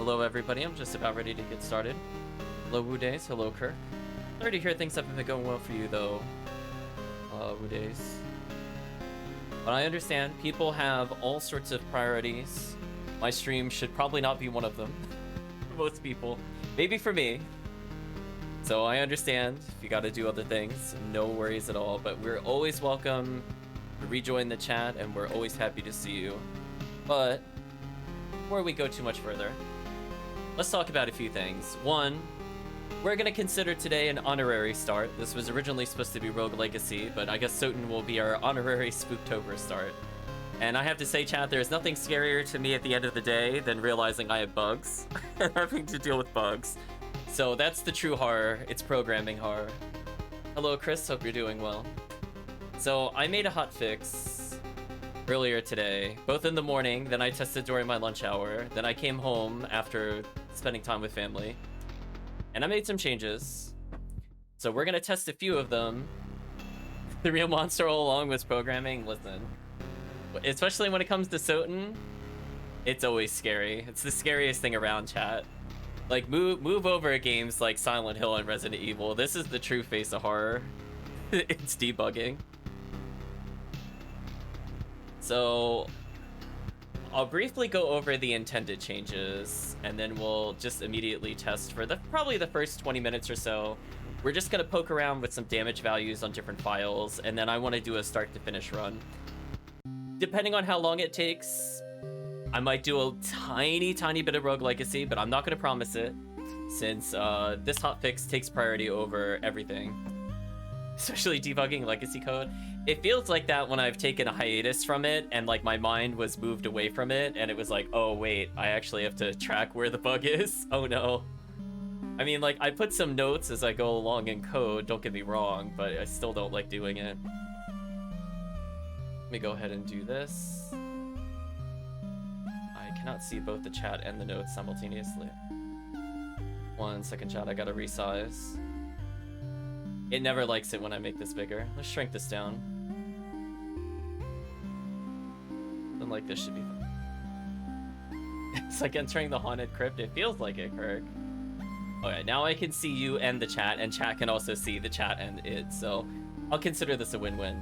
Hello everybody, I'm just about ready to get started. Hello Woo Days, hello Kirk. Sorry to hear things haven't been going well for you though, Woo Days. But I understand, people have all sorts of priorities. My stream should probably not be one of them. For most people. Maybe for me. So I understand if you gotta do other things, no worries at all. But we're always welcome to rejoin the chat and we're always happy to see you. But before we go too much further, let's talk about a few things. One, we're gonna consider today an honorary start. This was originally supposed to be Rogue Legacy, but I guess SotN will be our honorary Spooktober start. And I have to say, chat, there's nothing scarier to me at the end of the day than realizing I have bugs and having to deal with bugs. So that's the true horror. It's programming horror. Hello, Chris. Hope you're doing well. So I made a hotfix earlier today, both in the morning, then I tested during my lunch hour, then I came home after spending time with family, and I made some changes. So we're gonna test a few of them. The real monster all along was programming. Listen, especially when it comes to SotN, it's always scary. It's the scariest thing around, chat. Like, move over games like Silent Hill and Resident Evil. This is the true face of horror. It's debugging. So I'll briefly go over the intended changes, and then we'll just immediately test for probably the first 20 minutes or so. We're just gonna poke around with some damage values on different files, and then I want to do a start to finish run. Depending on how long it takes, I might do a tiny bit of Rogue Legacy, but I'm not gonna promise it, since this hotfix takes priority over everything. Especially debugging legacy code. It feels like that when I've taken a hiatus from it and like my mind was moved away from it and it was like, oh wait, I actually have to track where the bug is. Oh no. I mean, like, I put some notes as I go along in code, don't get me wrong, but I still don't like doing it. Let me go ahead and do this. I cannot see both the chat and the notes simultaneously. 1 second, chat, I gotta resize. It never likes it when I make this bigger. Let's shrink this down. Something like this should be fun. It's like entering the haunted crypt. It feels like it, Kirk. Okay, now I can see you and the chat, and chat can also see the chat and it, so I'll consider this a win-win.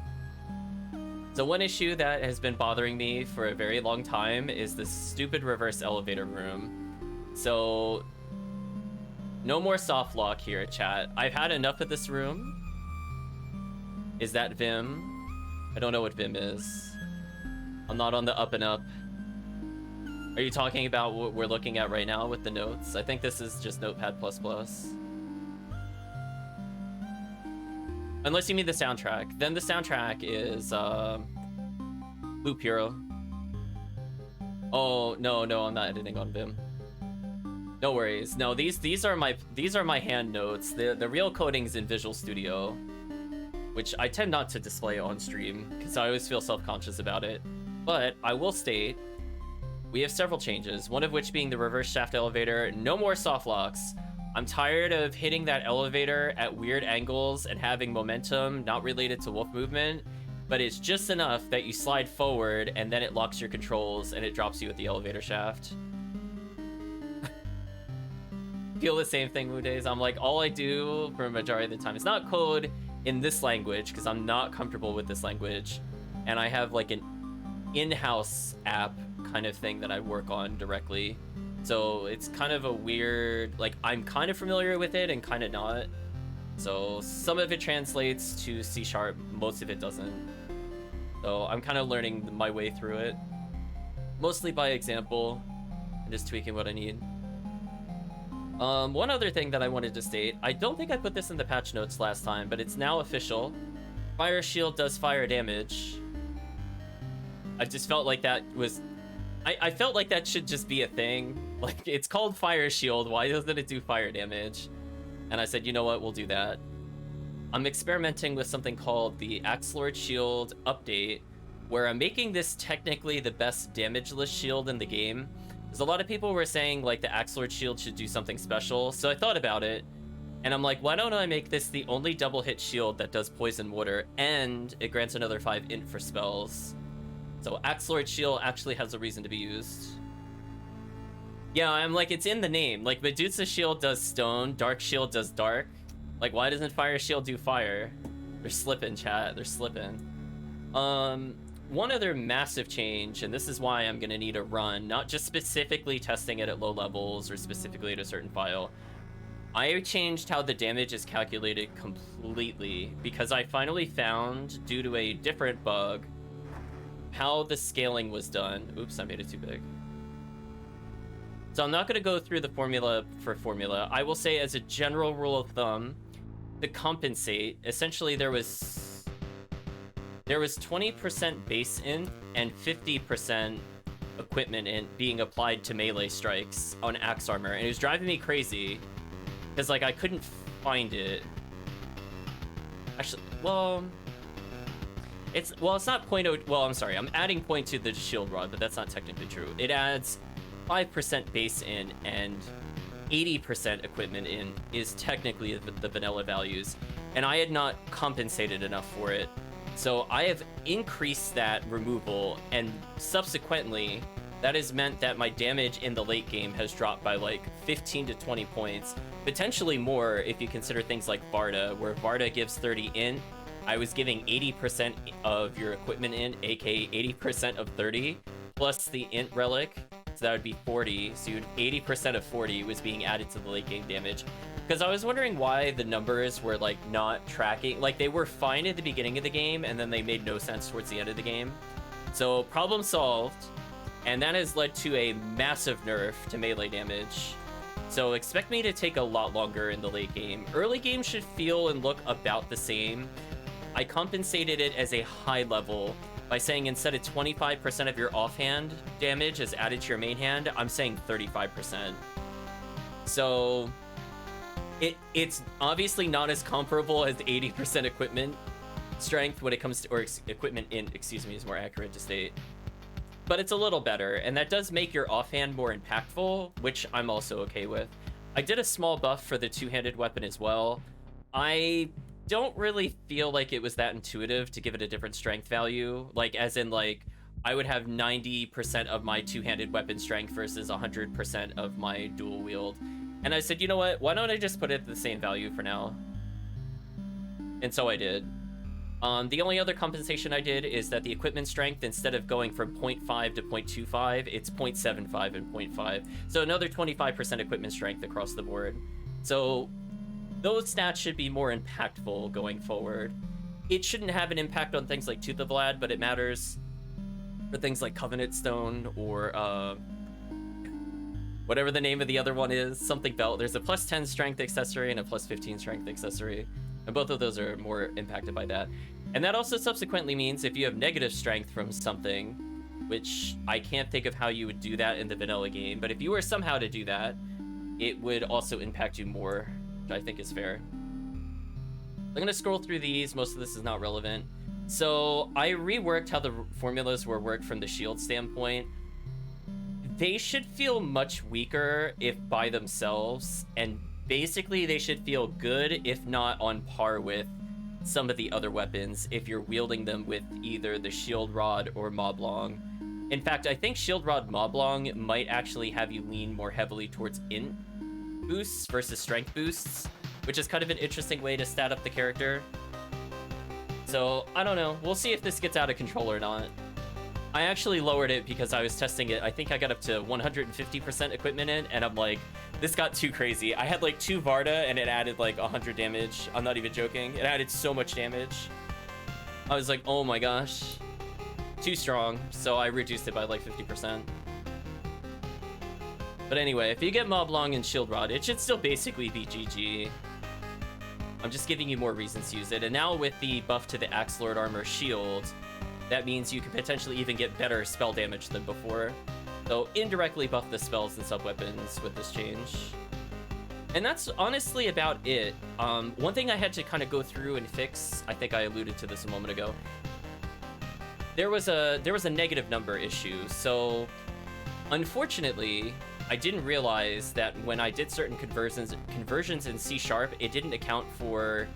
So one issue that has been bothering me for a very long time is this stupid reverse elevator room. So no more soft lock here, chat. I've had enough of this room. Is that Vim? I don't know what Vim is. I'm not on the up and up. Are you talking about what we're looking at right now with the notes? I think this is just Notepad++. Unless you mean the soundtrack. Then the soundtrack is Loop Hero. Oh, no, I'm not editing on Vim. No worries. No, these are my hand notes. The real coding's in Visual Studio, which I tend not to display on stream because I always feel self-conscious about it. But I will state we have several changes, one of which being the reverse shaft elevator. No more soft locks. I'm tired of hitting that elevator at weird angles and having momentum not related to wolf movement, but it's just enough that you slide forward and then it locks your controls and it drops you at the elevator shaft. Feel the same thing, Woo Days. I'm like, all I do for a majority of the time is not code in this language because I'm not comfortable with this language, and I have like an in-house app kind of thing that I work on directly, so it's kind of a weird, like, I'm kind of familiar with it and kind of not. So some of it translates to C#, most of it doesn't. So I'm kind of learning my way through it, mostly by example and just tweaking what I need. One other thing that I wanted to state, I don't think I put this in the patch notes last time, but it's now official. Fire shield does fire damage. I just felt like that was... I felt like that should just be a thing. Like, it's called fire shield, why doesn't it do fire damage? And I said, you know what, we'll do that. I'm experimenting with something called the Axe Lord Shield update, where I'm making this technically the best damageless shield in the game. Because a lot of people were saying, like, the Axe Lord Shield should do something special, so I thought about it, and I'm like, why don't I make this the only double hit shield that does poison water, and it grants another 5 int for spells. So Axe Lord Shield actually has a reason to be used. Yeah, I'm like, it's in the name. Like, Medusa Shield does stone, Dark Shield does dark. Like, why doesn't Fire Shield do fire? They're slipping, chat. They're slipping. One other massive change, and this is why I'm gonna need a run, not just specifically testing it at low levels or specifically at a certain file. I changed how the damage is calculated completely because I finally found, due to a different bug, how the scaling was done. Oops, I made it too big. So I'm not going to go through the formula for formula. I will say, as a general rule of thumb, to compensate, essentially there was 20% base int and 50% equipment int being applied to melee strikes on axe armor, and it was driving me crazy because like I couldn't find it. Actually, it's not 0.0. Well, I'm sorry, I'm adding point to the shield rod, but that's not technically true. It adds 5% base in and 80% equipment in is technically the vanilla values, and I had not compensated enough for it. So I have increased that removal, and subsequently that has meant that my damage in the late game has dropped by like 15 to 20 points, potentially more if you consider things like Varda, where Varda gives 30 in. I was giving 80% of your equipment in, aka 80% of 30, plus the int relic, so that would be 40. So you'd 80% of 40 was being added to the late game damage. Because I was wondering why the numbers were like not tracking. Like, they were fine at the beginning of the game, and then they made no sense towards the end of the game. So problem solved, and that has led to a massive nerf to melee damage. So expect me to take a lot longer in the late game. Early game should feel and look about the same. I compensated it as a high level by saying instead of 25% of your offhand damage is added to your main hand, I'm saying 35%. So it's obviously not as comparable as 80% equipment strength when it comes to, or equipment in, excuse me, is more accurate to state. But it's a little better, and that does make your offhand more impactful, which I'm also okay with. I did a small buff for the two-handed weapon as well. I don't really feel like it was that intuitive to give it a different strength value. Like, as in, like, I would have 90% of my two-handed weapon strength versus 100% of my dual wield. And I said, you know what? Why don't I just put it at the same value for now? And so I did. The only other compensation I did is that the equipment strength, instead of going from 0.5 to 0.25, it's 0.75 and 0.5. So another 25% equipment strength across the board. So those stats should be more impactful going forward. It shouldn't have an impact on things like Tooth of Vlad, but it matters for things like Covenant Stone or whatever the name of the other one is, something belt. There's a plus 10 strength accessory and a plus 15 strength accessory, and both of those are more impacted by that. And that also subsequently means if you have negative strength from something, which I can't think of how you would do that in the vanilla game, but if you were somehow to do that, it would also impact you more, which I think is fair. I'm gonna scroll through these. Most of this is not relevant. So I reworked how the formulas were worked from the shield standpoint. They should feel much weaker if by themselves, and basically they should feel good if not on par with some of the other weapons if you're wielding them with either the shield rod or Moblong. In fact, I think shield rod Moblong might actually have you lean more heavily towards int boosts versus strength boosts, which is kind of an interesting way to stat up the character. So I don't know, we'll see if this gets out of control or not. I actually lowered it because I was testing it. I think I got up to 150% equipment in, and I'm like, this got too crazy. I had like 2 Varda and it added like 100 damage. I'm not even joking. It added so much damage. I was like, oh my gosh, too strong. So I reduced it by like 50%. But anyway, if you get Moblong and Shield Rod, it should still basically be GG. I'm just giving you more reasons to use it. And now with the buff to the Axe Lord Armor Shield, that means you can potentially even get better spell damage than before. So indirectly buff the spells and sub-weapons with this change. And that's honestly about it. One thing I had to kind of go through and fix, I think I alluded to this a moment ago. There was a negative number issue. So unfortunately, I didn't realize that when I did certain conversions in C#, it didn't account for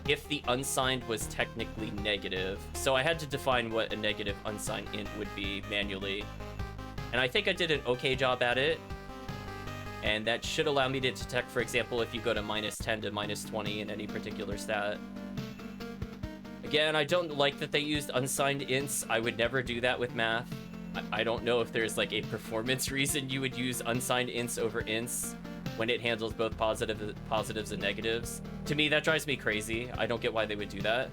if the unsigned was technically negative. So I had to define what a negative unsigned int would be manually. And I think I did an okay job at it. And that should allow me to detect, for example, if you go to -10 to -20 in any particular stat. Again, I don't like that they used unsigned ints. I would never do that with math. I don't know if there's like a performance reason you would use unsigned ints over ints when it handles both positives and negatives. To me, that drives me crazy. I don't get why they would do that.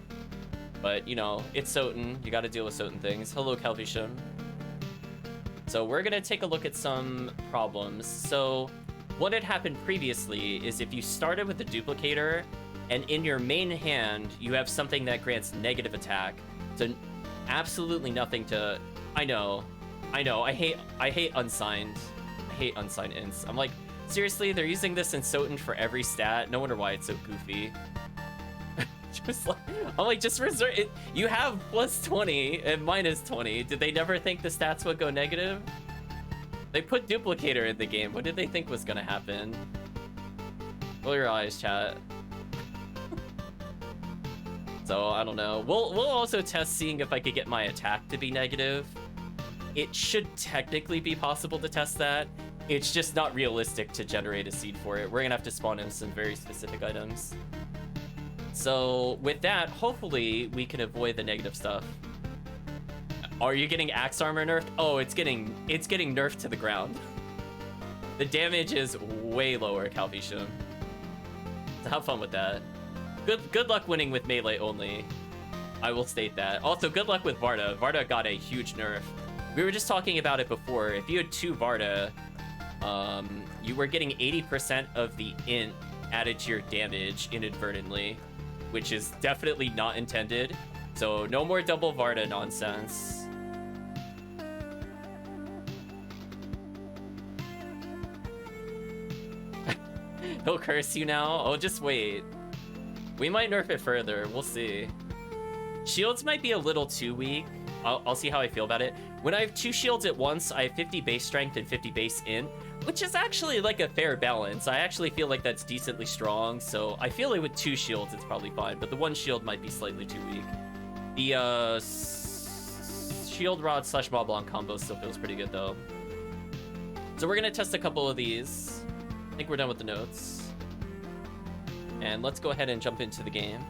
But, you know, it's SotN. You gotta deal with SotN things. Hello, Calvisham. So we're gonna take a look at some problems. So what had happened previously is if you started with a duplicator and in your main hand you have something that grants negative attack, so absolutely nothing to... I know, I hate unsigned. I hate unsigned ints. I'm like, seriously, they're using this in SotN for every stat? No wonder why it's so goofy. Just like, I'm like, just reserve it. You have +20 and -20. Did they never think the stats would go negative? They put duplicator in the game. What did they think was gonna happen? Roll your eyes, chat. So I don't know. We'll also test seeing if I could get my attack to be negative. It should technically be possible to test that. It's just not realistic to generate a seed for it. We're gonna have to spawn in some very specific items. So with that, hopefully we can avoid the negative stuff. Are you getting axe armor nerfed? Oh, it's getting nerfed to the ground. The damage is way lower, Calvisham. So have fun with that. Good luck winning with melee only. I will state that. Also, good luck with Varda. Varda got a huge nerf. We were just talking about it before. If you had 2 Varda, you were getting 80% of the int added to your damage inadvertently, which is definitely not intended. So no more double Varda nonsense. He'll curse you now? Oh, just wait. We might nerf it further. We'll see. Shields might be a little too weak. I'll see how I feel about it. When I have 2 shields at once, I have 50 base strength and 50 base int, which is actually like a fair balance. I actually feel like that's decently strong, so I feel like with 2 shields it's probably fine, but the 1 shield might be slightly too weak. The shield rod / Mont Blanc combo still feels pretty good though. So we're gonna test a couple of these. I think we're done with the notes. And let's go ahead and jump into the game.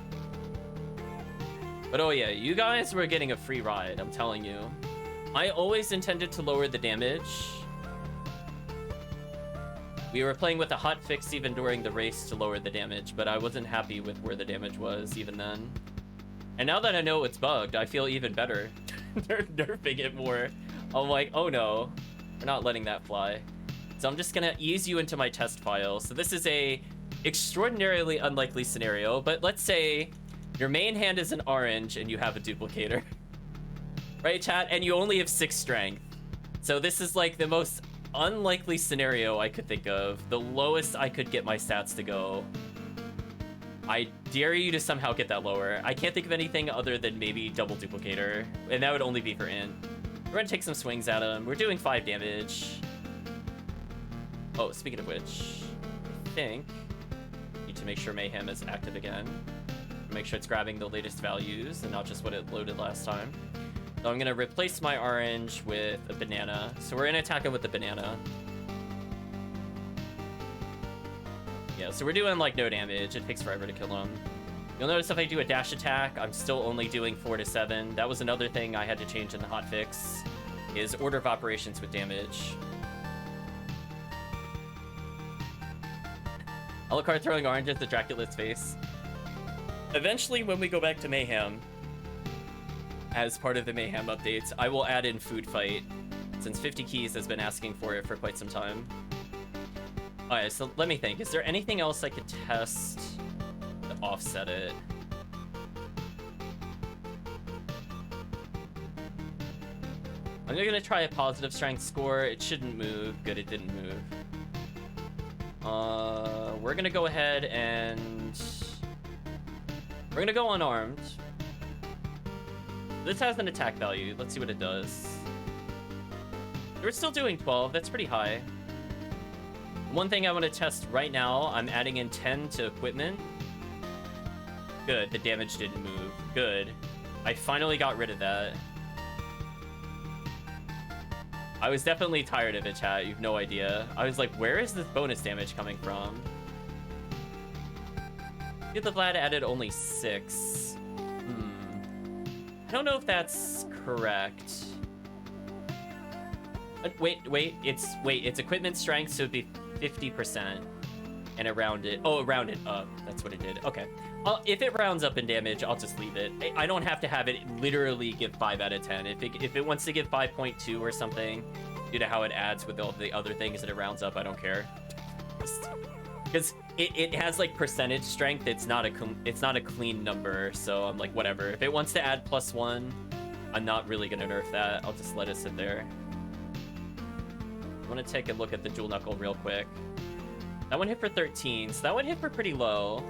But oh yeah, you guys were getting a free ride, I'm telling you. I always intended to lower the damage. We were playing with a hotfix even during the race to lower the damage, but I wasn't happy with where the damage was even then. And now that I know it's bugged, I feel even better. They're nerfing it more. I'm like, oh no, we're not letting that fly. So I'm just gonna ease you into my test file. So this is a extraordinarily unlikely scenario, but let's say your main hand is an orange and you have a duplicator. Right, chat? And you only have 6 strength. So this is like the most unlikely scenario I could think of. The lowest I could get my stats to go. I dare you to somehow get that lower. I can't think of anything other than maybe double duplicator, and that would only be for int. We're gonna take some swings at him. We're doing 5 damage. Oh, speaking of which, I think need to make sure Mayhem is active again. Make sure it's grabbing the latest values and not just what it loaded last time. So I'm gonna replace my orange with a banana. So we're gonna attack him with the banana. Yeah, so we're doing like no damage. It takes forever to kill him. You'll notice if I do a dash attack, I'm still only doing 4 to 7. That was another thing I had to change in the hotfix, is order of operations with damage. Alucard throwing orange at the Dracula's face. Eventually, when we go back to Mayhem, as part of the Mayhem updates, I will add in Food Fight, since 50 Keys has been asking for it for quite some time. Alright, so let me think. Is there anything else I could test to offset it? I'm gonna try a positive strength score. It shouldn't move. Good, it didn't move. We're gonna go ahead and... we're gonna go unarmed. This has an attack value. Let's see what it does. We're still doing 12. That's pretty high. One thing I want to test right now, I'm adding in 10 to equipment. Good, the damage didn't move. Good. I finally got rid of that. I was definitely tired of it, chat. You've no idea. I was like, where is this bonus damage coming from? Get the Vlad added only 6. I don't know if that's correct. Wait, it's equipment strength, so it'd be 50%. And it rounded. Oh, it rounded up. That's what it did. Okay. If it rounds up in damage, I'll just leave it. I don't have to have it literally give 5 out of 10. If it wants to give 5.2 or something, due to how it adds with all the other things that it rounds up, I don't care. Because it has like percentage strength. It's not a clean number, so I'm like, whatever. If it wants to add +1, I'm not really gonna nerf that. I'll just let it sit there. I want to take a look at the dual knuckle real quick. That one hit for 13, so that one hit for pretty low.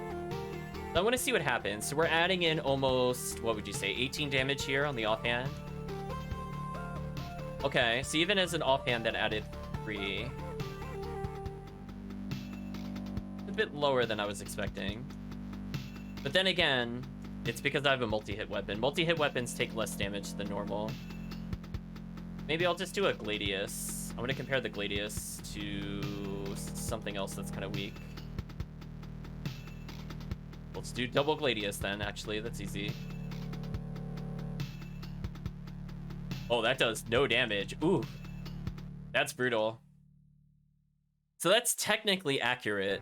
I want to see what happens. So we're adding in almost, what would you say, 18 damage here on the offhand. Okay, so even as an offhand that added 3. A bit lower than I was expecting. But then again, it's because I have a multi-hit weapon. Multi-hit weapons take less damage than normal. Maybe I'll just do a Gladius. I'm going to compare the Gladius to something else that's kind of weak. Let's do double Gladius then, actually. That's easy. Oh, that does no damage. Ooh. That's brutal. So that's technically accurate.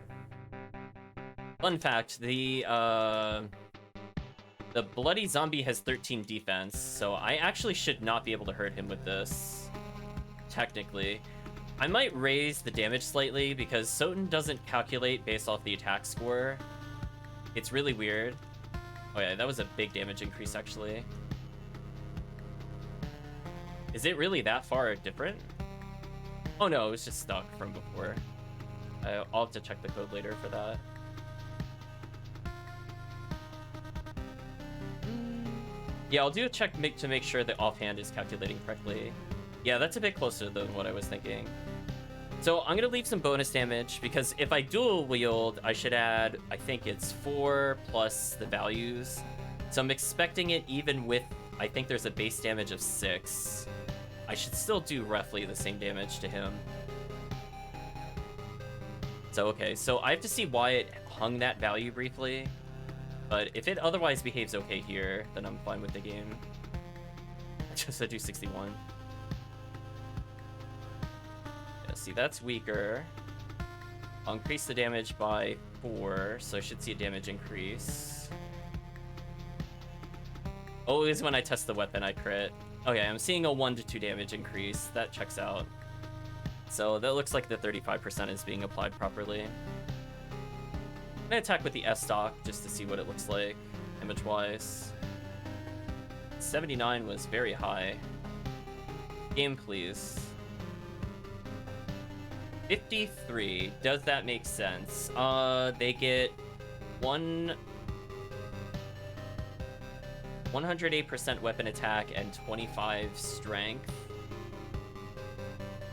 Fun fact, the bloody zombie has 13 defense, so I actually should not be able to hurt him with this. Technically. I might raise the damage slightly because SotN doesn't calculate based off the attack score. It's really weird. Oh yeah, that was a big damage increase actually. Is it really that far different? Oh no, it was just stuck from before. I'll have to check the code later for that. Yeah, I'll do a check to make sure the offhand is calculating correctly. Yeah, that's a bit closer than what I was thinking. So I'm going to leave some bonus damage because if I dual wield, I should add, I think it's 4 plus the values. So I'm expecting it even with, I think there's a base damage of 6. I should still do roughly the same damage to him. So, okay, so I have to see why it hung that value briefly. But if it otherwise behaves okay here, then I'm fine with the game. I do 61. See, that's weaker. I'll increase the damage by 4, so I should see a damage increase. Always when I test the weapon, I crit. Okay, I'm seeing a 1 to 2 damage increase. That checks out. So that looks like the 35% is being applied properly. I'm gonna attack with the S-Stock just to see what it looks like, damage-wise. 79 was very high. Game, please. 53. Does that make sense? They get 108% weapon attack and 25 strength.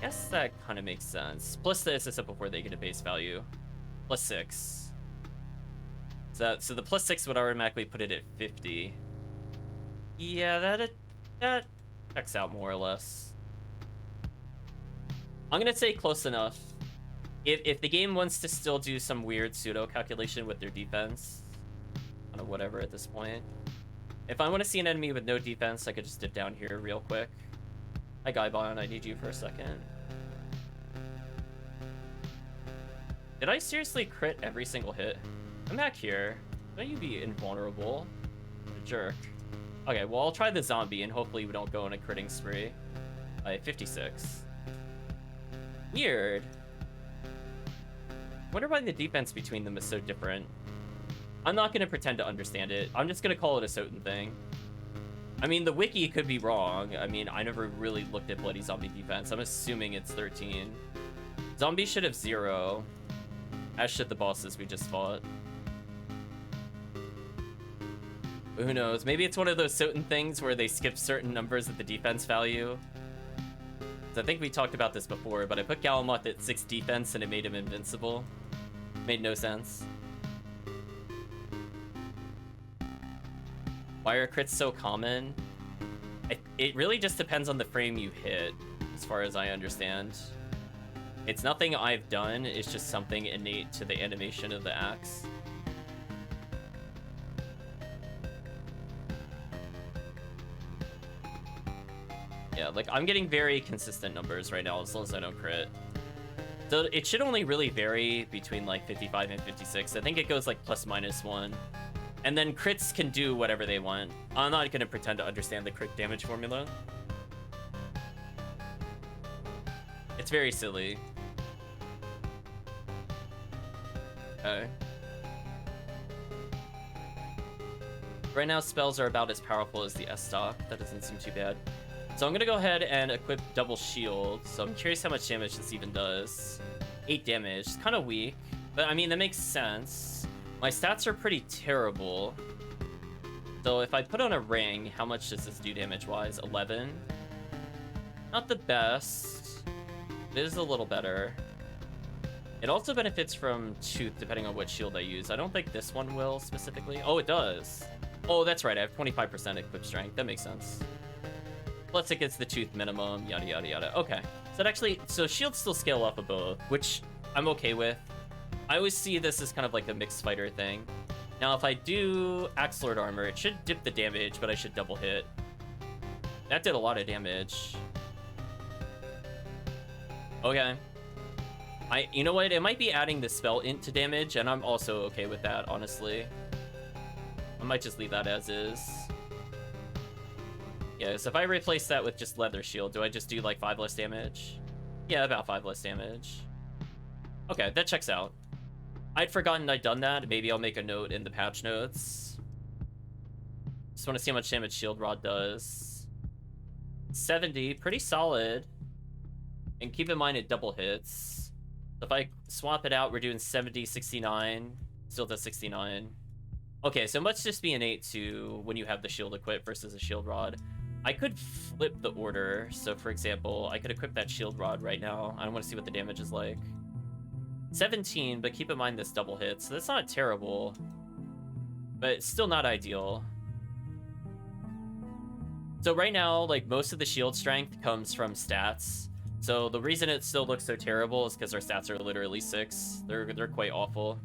Guess that kind of makes sense. Plus the assist before they get a base value. Plus 6. So the plus 6 would automatically put it at 50. Yeah, that checks out more or less. I'm gonna say close enough. If the game wants to still do some weird pseudo calculation with their defense, I don't know, whatever at this point. If I want to see an enemy with no defense, I could just dip down here real quick. Hi Gaibon, I need you for a second. Did I seriously crit every single hit? I'm back here. Don't you be invulnerable? What a jerk. Okay, well I'll try the zombie and hopefully we don't go on a critting spree. 56. Weird. Wonder why the defense between them is so different. I'm not going to pretend to understand it. I'm just going to call it a SotN thing. I mean, the wiki could be wrong. I mean, I never really looked at Bloody Zombie defense. I'm assuming it's 13. Zombie should have 0. As should the bosses we just fought. But who knows? Maybe it's one of those SotN things where they skip certain numbers at the defense value. I think we talked about this before, but I put Galamoth at 6 defense and it made him invincible. Made no sense. Why are crits so common? It really just depends on the frame you hit. as far as I understand. It's nothing I've done, it's just something innate to the animation of the axe. Yeah, like, I'm getting very consistent numbers right now, as long as I don't crit. So it should only really vary between, like, 55 and 56. I think it goes, like, ±1. And then crits can do whatever they want. I'm not going to pretend to understand the crit damage formula. It's very silly. Okay. Right now, spells are about as powerful as the S stock. That doesn't seem too bad. So I'm gonna go ahead and equip double shield. So I'm curious how much damage this even does. 8 damage. It's kind of weak, but I mean, that makes sense. My stats are pretty terrible. So if I put on a ring, how much does this do damage-wise? 11. Not the best. It is a little better. It also benefits from Tooth, depending on what shield I use. I don't think this one will, specifically. Oh, it does. Oh, that's right. I have 25% equip strength. That makes sense. Plus it gets the Tooth minimum, yada, yada, yada. Okay. So it actually... So shields still scale off of both, which I'm okay with. I always see this as kind of like a mixed fighter thing. Now, if I do Axe Lord armor, it should dip the damage, but I should double hit. That did a lot of damage. Okay. You know what? It might be adding the spell into damage, and I'm also okay with that, honestly. I might just leave that as is. Yeah, so if I replace that with just Leather Shield, do I just do like 5 less damage? Yeah, about 5 less damage. Okay, that checks out. I'd forgotten I'd done that. Maybe I'll make a note in the patch notes. Just want to see how much damage Shield Rod does. 70, pretty solid. And keep in mind it double hits. So if I swap it out, we're doing 70, 69. Still does 69. Okay, so it must just be innate to when you have the shield equipped versus a shield rod. I could flip the order. So for example, I could equip that shield rod right now. I want to see what the damage is like. 17, but keep in mind this double hits. So that's not terrible, but it's still not ideal. So right now, like, most of the shield strength comes from stats. So the reason it still looks so terrible is because our stats are literally 6. They're quite awful.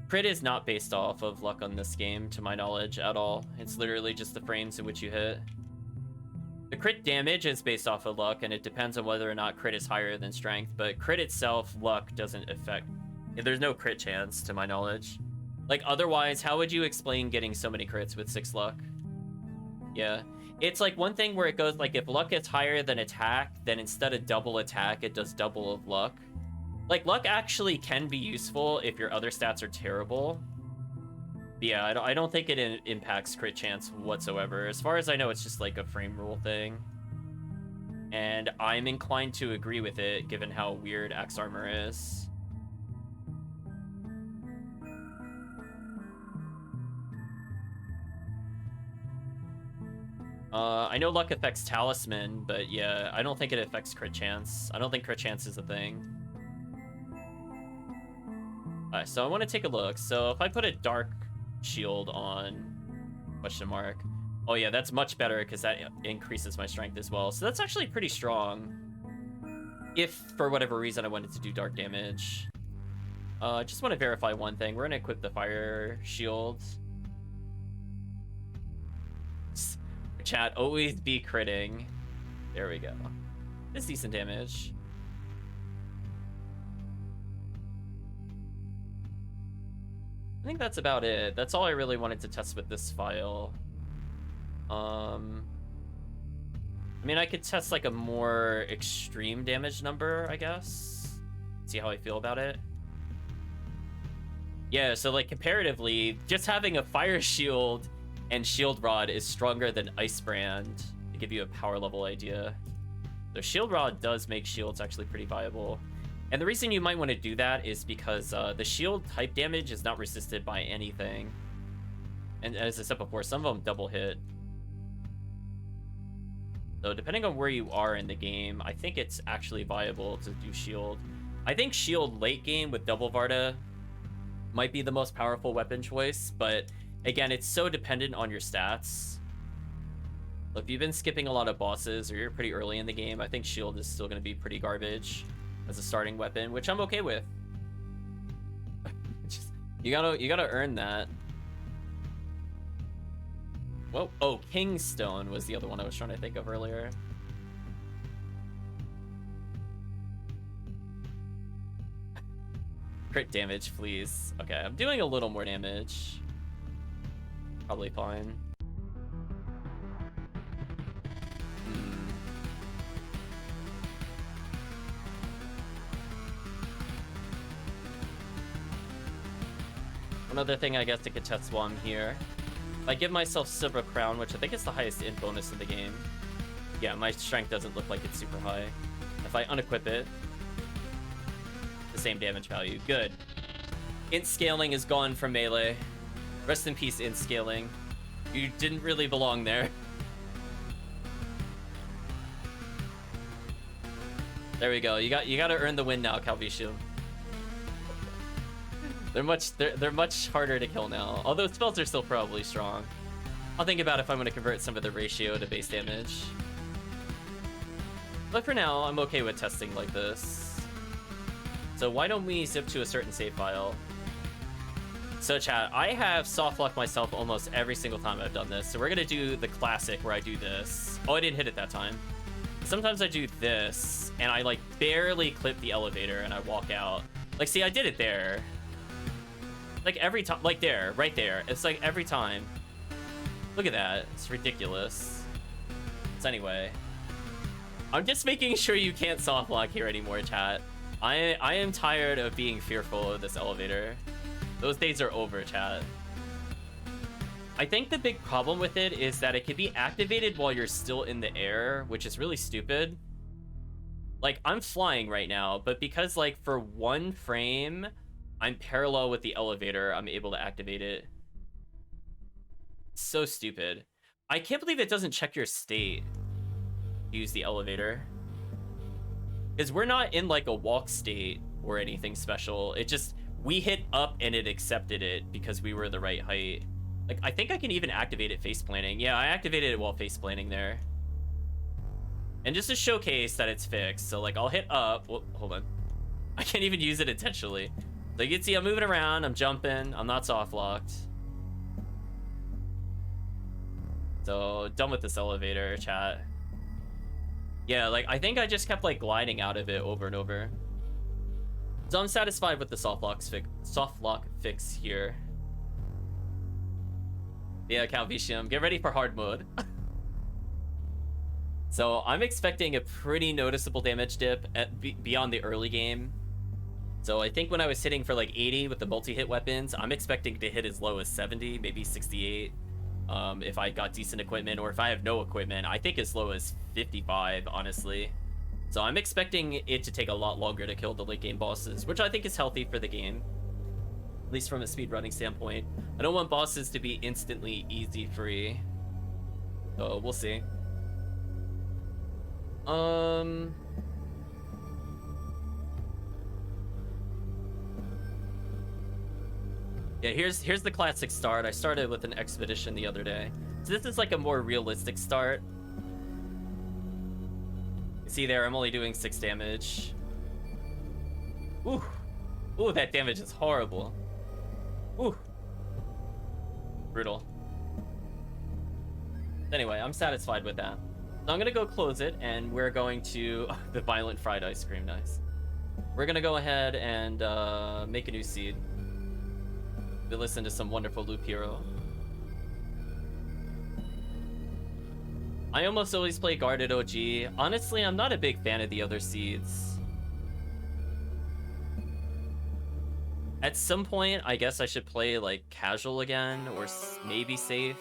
Crit is not based off of luck on this game, to my knowledge, at all. It's literally just the frames in which you hit. The crit damage is based off of luck, and it depends on whether or not crit is higher than strength, but crit itself, luck doesn't affect... There's no crit chance, to my knowledge. Like, otherwise, how would you explain getting so many crits with 6 luck? Yeah. It's like one thing where it goes, like, if luck is higher than attack, then instead of double attack, it does double of luck. Like, luck actually can be useful if your other stats are terrible. But yeah, I don't think it impacts crit chance whatsoever. As far as I know, it's just like a frame rule thing. And I'm inclined to agree with it, given how weird Axe Armor is. I know luck affects Talisman, but yeah, I don't think it affects crit chance. I don't think crit chance is a thing. Alright, so I want to take a look. So if I put a Dark Shield on, question mark. Oh yeah, that's much better because that increases my strength as well. So that's actually pretty strong. If, for whatever reason, I wanted to do dark damage. I just want to verify one thing. We're going to equip the Fire Shield. Chat, always be critting. There we go. It's decent damage. I think that's about it. That's all I really wanted to test with this file. I mean, I could test like a more extreme damage number, I guess. See how I feel about it. Yeah, so like comparatively, just having a Fire Shield and Shield Rod is stronger than Ice Brand, to give you a power level idea. So Shield Rod does make shields actually pretty viable. And the reason you might want to do that is because the shield type damage is not resisted by anything. And as I said before, some of them double hit. So depending on where you are in the game, I think it's actually viable to do shield. I think shield late game with double Varda might be the most powerful weapon choice, but again, it's so dependent on your stats. Look, if you've been skipping a lot of bosses or you're pretty early in the game, I think shield is still going to be pretty garbage as a starting weapon, which I'm okay with. you gotta earn that. Whoa, oh, Kingstone was the other one I was trying to think of earlier. Crit damage, please. Okay, I'm doing a little more damage. Probably fine. One other thing I guess to could test while I'm here. If I give myself Silver Crown, which I think is the highest int bonus in the game. Yeah, my strength doesn't look like it's super high. If I unequip it, the same damage value. Good. Int scaling is gone from melee. Rest in peace, int scaling. You didn't really belong there. There we go. You got to earn the win now, Calvicium. They're much harder to kill now. Although spells are still probably strong. I'll think about if I'm going to convert some of the ratio to base damage. But for now, I'm okay with testing like this. So why don't we zip to a certain save file? So chat, I have soft locked myself almost every single time I've done this. So we're going to do the classic where I do this. Oh, I didn't hit it that time. Sometimes I do this and I like barely clip the elevator and I walk out. Like, see, I did it there. Like every time, like there, right there. It's like every time. Look at that. It's ridiculous. So anyway, I'm just making sure you can't soft lock here anymore, chat. I am tired of being fearful of this elevator. Those days are over, chat. I think the big problem with it is that it can be activated while you're still in the air, which is really stupid. Like, I'm flying right now, but because, like, for 1 frame, I'm parallel with the elevator, I'm able to activate it. So stupid. I can't believe it doesn't check your state to use the elevator. Because we're not in, like, a walk state or anything special. It just, we hit up and it accepted it because we were the right height. Like, I think I can even activate it face planning. Yeah, I activated it while face planning there. And just to showcase that it's fixed. So, like, I'll hit up. Whoa, hold on. I can't even use it intentionally. So you can see I'm moving around. I'm jumping. I'm not soft locked. So, done with this elevator, chat. Yeah, like, I think I just kept, like, gliding out of it over and over. So I'm satisfied with the soft lock fix here. Yeah, Calvicium, get ready for hard mode. So I'm expecting a pretty noticeable damage dip beyond the early game. So I think when I was hitting for like 80 with the multi-hit weapons, I'm expecting to hit as low as 70, maybe 68. If I got decent equipment, or if I have no equipment, I think as low as 55, honestly. So I'm expecting it to take a lot longer to kill the late game bosses, which I think is healthy for the game. At least from a speedrunning standpoint. I don't want bosses to be instantly easy free. So we'll see. Yeah, here's the classic start. I started with an expedition the other day. So this is like a more realistic start. See there, I'm only doing 6 damage. Ooh. Ooh, that damage is horrible. Ooh. Brutal. Anyway, I'm satisfied with that. So I'm gonna go close it, and we're going to... the violent fried ice cream, nice. We're gonna go ahead and make a new seed. We listen to some wonderful Loop Hero. I almost always play guarded OG. Honestly, I'm not a big fan of the other seeds. At some point, I guess I should play like casual again, or maybe safe.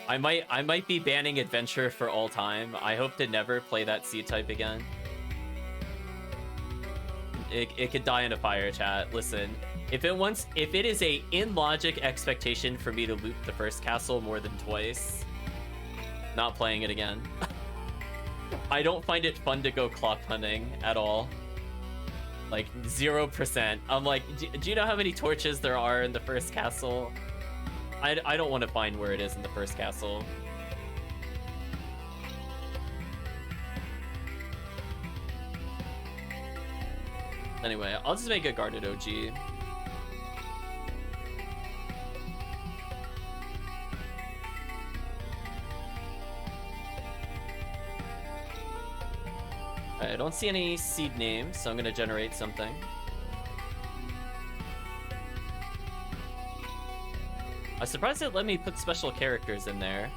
I might be banning adventure for all time. I hope to never play that seed type again. It could die in a fire, chat. Listen, if it is a in logic expectation for me to loot the first castle more than twice, not playing it again. I don't find it fun to go clock hunting at all. Like 0%. I'm like, do you know how many torches there are in the first castle? I don't want to find where it is in the first castle. Anyway, I'll just make a guarded OG. Alright, I don't see any seed names, so I'm gonna generate something. I'm surprised it let me put special characters in there.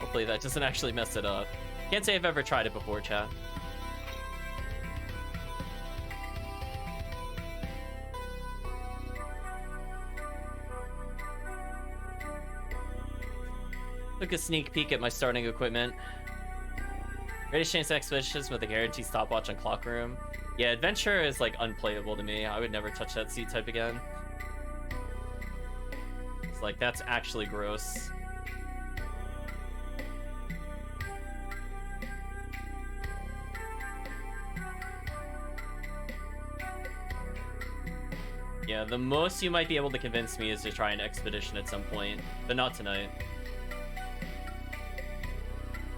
Hopefully that doesn't actually mess it up. Can't say I've ever tried it before, chat. Took a sneak peek at my starting equipment. Greatest chance expeditions with a guaranteed stopwatch on clock room. Yeah, adventure is like unplayable to me. I would never touch that seed type again. It's like, that's actually gross. Yeah, the most you might be able to convince me is to try an expedition at some point, but not tonight.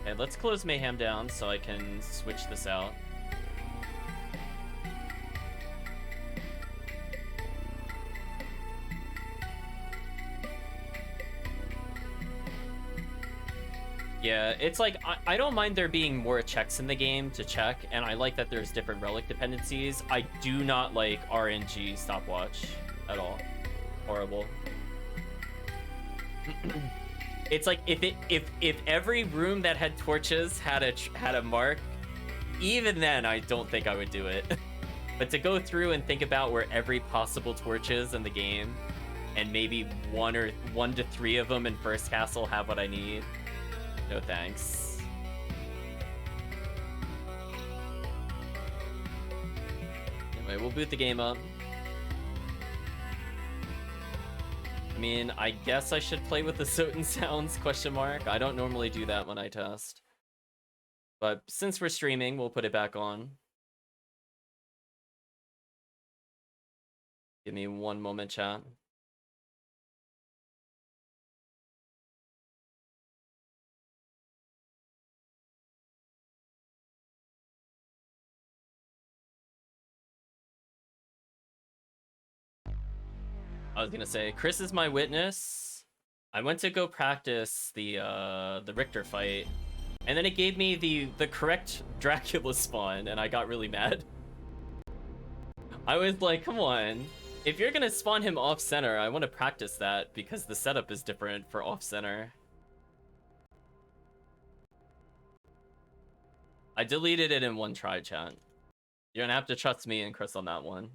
Okay, let's close Mayhem down so I can switch this out. Yeah, it's like, I don't mind there being more checks in the game to check, and I like that there's different relic dependencies. I do not like RNG stopwatch at all. Horrible. It's like, if every room that had torches had a mark, even then I don't think I would do it. But to go through and think about where every possible torch is in the game, and maybe one to three of them in first castle have what I need, no thanks. Anyway, we'll boot the game up. I mean, I guess I should play with the SotN sounds, question mark. I don't normally do that when I test. But since we're streaming, we'll put it back on. Give me one moment, chat. I was gonna say, Chris is my witness. I went to go practice the Richter fight, and then it gave me the correct Dracula spawn, and I got really mad. I was like, come on. If you're gonna spawn him off-center, I want to practice that, because the setup is different for off-center. I deleted it in one try, chat. You're gonna have to trust me and Chris on that one.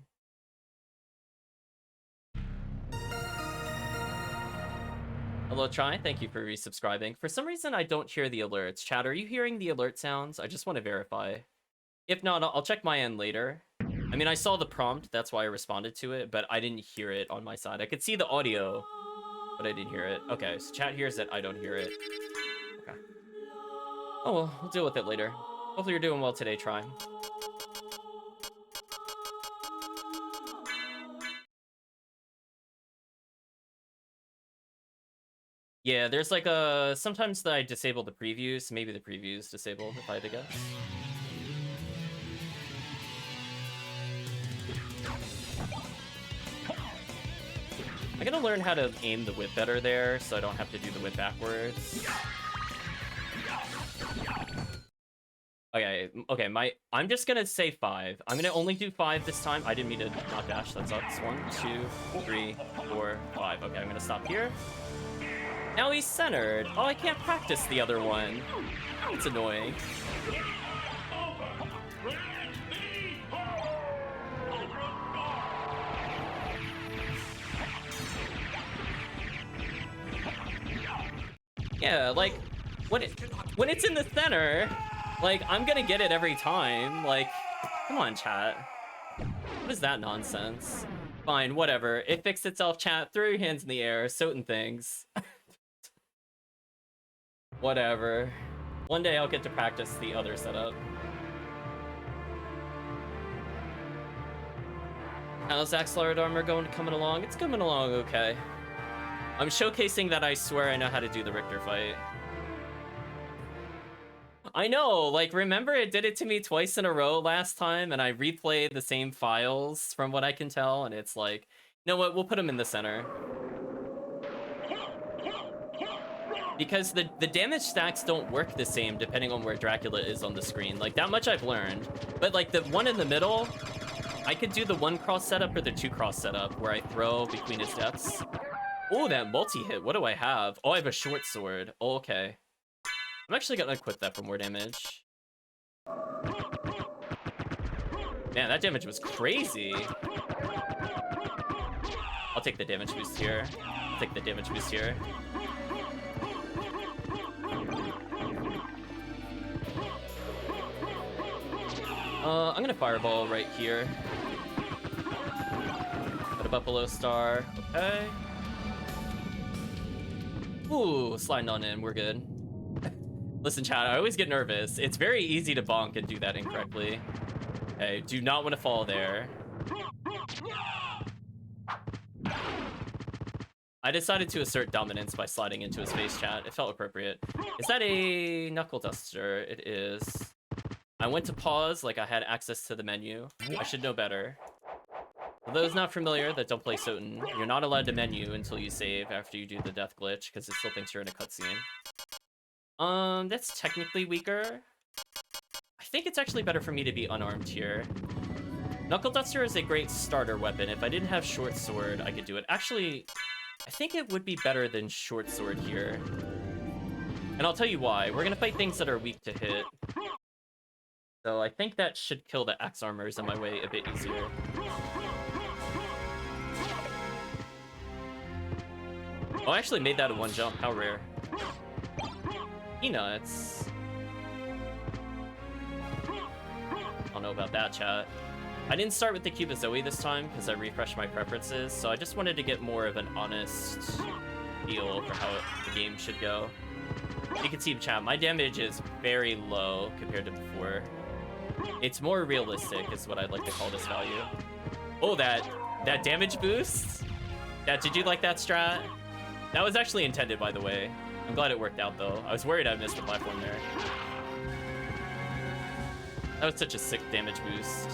Hello, Try. Thank you for resubscribing. For some reason, I don't hear the alerts. Chat, are you hearing the alert sounds? I just want to verify. If not, I'll check my end later. I mean, I saw the prompt. That's why I responded to it, but I didn't hear it on my side. I could see the audio, but I didn't hear it. Okay, so chat hears it. I don't hear it. Okay. Oh, well, we'll deal with it later. Hopefully you're doing well today, Try. Yeah, there's like a... Sometimes that I disable the previews. Maybe the previews disabled, if I had to guess. I gotta learn how to aim the whip better there, so I don't have to do the whip backwards. Okay, I'm just gonna say 5. I'm gonna only do 5 this time. I didn't mean to not dash, that sucks. 1, 2, 3, 4, 5. Okay, I'm gonna stop here. Now he's centered. Oh, I can't practice the other one. It's annoying. Yeah, like, when it's in the center, like, I'm gonna get it every time. Like, come on, chat. What is that nonsense? Fine, whatever. It fixed itself, chat. Throw your hands in the air. SotN things. Whatever. One day I'll get to practice the other setup. How's Axelard armor coming along? It's coming along okay. I'm showcasing that I swear I know how to do the Richter fight. I know, like, remember it did it to me twice in a row last time, and I replayed the same files from what I can tell, and it's like, you know what, we'll put them in the center. Because the damage stacks don't work the same depending on where Dracula is on the screen. Like, that much I've learned. But, like, the one in the middle, I could do the 1-cross setup or the 2-cross setup, where I throw between his deaths. Oh, that multi-hit, what do I have? Oh, I have a short sword. Oh, okay. I'm actually gonna equip that for more damage. Man, that damage was crazy. I'll take the damage boost here. I'll take the damage boost here. I'm gonna fireball right here. Put a Buffalo Star. Okay. Ooh, sliding on in. We're good. Listen, chat, I always get nervous. It's very easy to bonk and do that incorrectly. Okay, do not want to fall there. I decided to assert dominance by sliding into his face, chat. It felt appropriate. Is that a Knuckle Duster? It is. I went to pause like I had access to the menu. I should know better. For those not familiar that don't play SotN, you're not allowed to menu until you save after you do the death glitch, because it still thinks you're in a cutscene. That's technically weaker. I think it's actually better for me to be unarmed here. Knuckle Duster is a great starter weapon. If I didn't have Short Sword, I could do it. Actually, I think it would be better than Short Sword here. And I'll tell you why. We're gonna fight things that are weak to hit. So I think that should kill the axe armors in my way a bit easier. Oh, I actually made that a 1 jump. How rare. Peanuts. I don't know about that, chat. I didn't start with the Cube of Zoe this time because I refreshed my preferences, so I just wanted to get more of an honest feel for how the game should go. You can see, chat, my damage is very low compared to before. It's more realistic is what I'd like to call this value. Oh, that damage boost? Did you like that strat? That was actually intended, by the way. I'm glad it worked out, though. I was worried I missed the platform there. That was such a sick damage boost.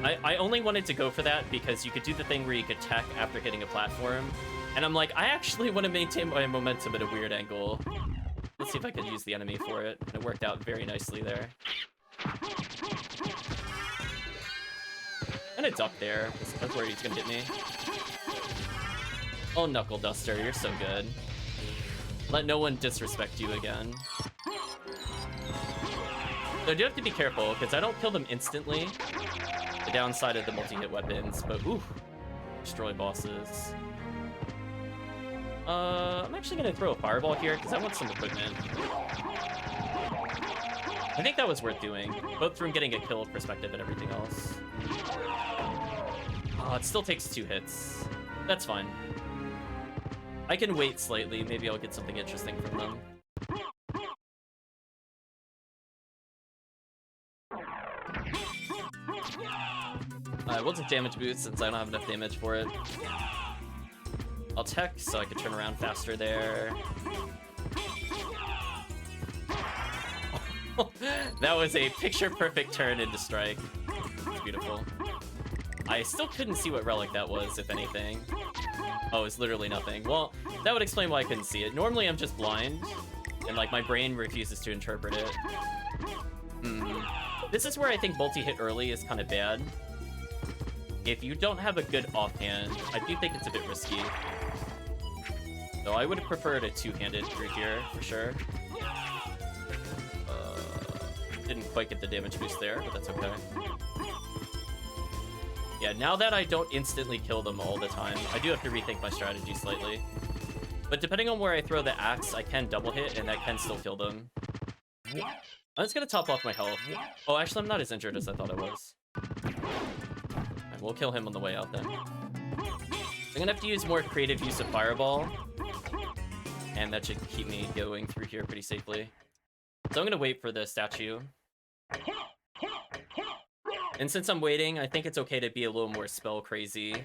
I only wanted to go for that because you could do the thing where you could tech after hitting a platform. And I'm like, I actually want to maintain my momentum at a weird angle. Let's see if I can use the enemy for it. And it worked out very nicely there. I'm gonna duck there. That's where he's gonna hit me. Oh, Knuckle Duster, you're so good. Let no one disrespect you again. So I do have to be careful, because I don't kill them instantly. The downside of the multi-hit weapons, but ooh, destroy bosses. I'm actually gonna throw a fireball here, because I want some equipment. I think that was worth doing, both from getting a kill perspective and everything else. Oh, it still takes 2 hits. That's fine. I can wait slightly, maybe I'll get something interesting from them. We'll do damage boost since I don't have enough damage for it. I'll tech so I can turn around faster there. That was a picture-perfect turn into strike. It's beautiful. I still couldn't see what relic that was, if anything. Oh, it's literally nothing. Well, that would explain why I couldn't see it. Normally, I'm just blind, and like my brain refuses to interpret it. This is where I think multi-hit early is kind of bad. If you don't have a good offhand, I do think it's a bit risky. So I would have preferred a two-handed through here, for sure. Didn't quite get the damage boost there, but that's okay. Yeah, now that I don't instantly kill them all the time, I do have to rethink my strategy slightly. But depending on where I throw the axe, I can double hit, and that can still kill them. I'm just gonna top off my health. Oh, actually, I'm not as injured as I thought I was. Right, we'll kill him on the way out then. I'm gonna have to use more creative use of Fireball. And that should keep me going through here pretty safely. So I'm gonna wait for the statue. And since I'm waiting, I think it's okay to be a little more spell crazy.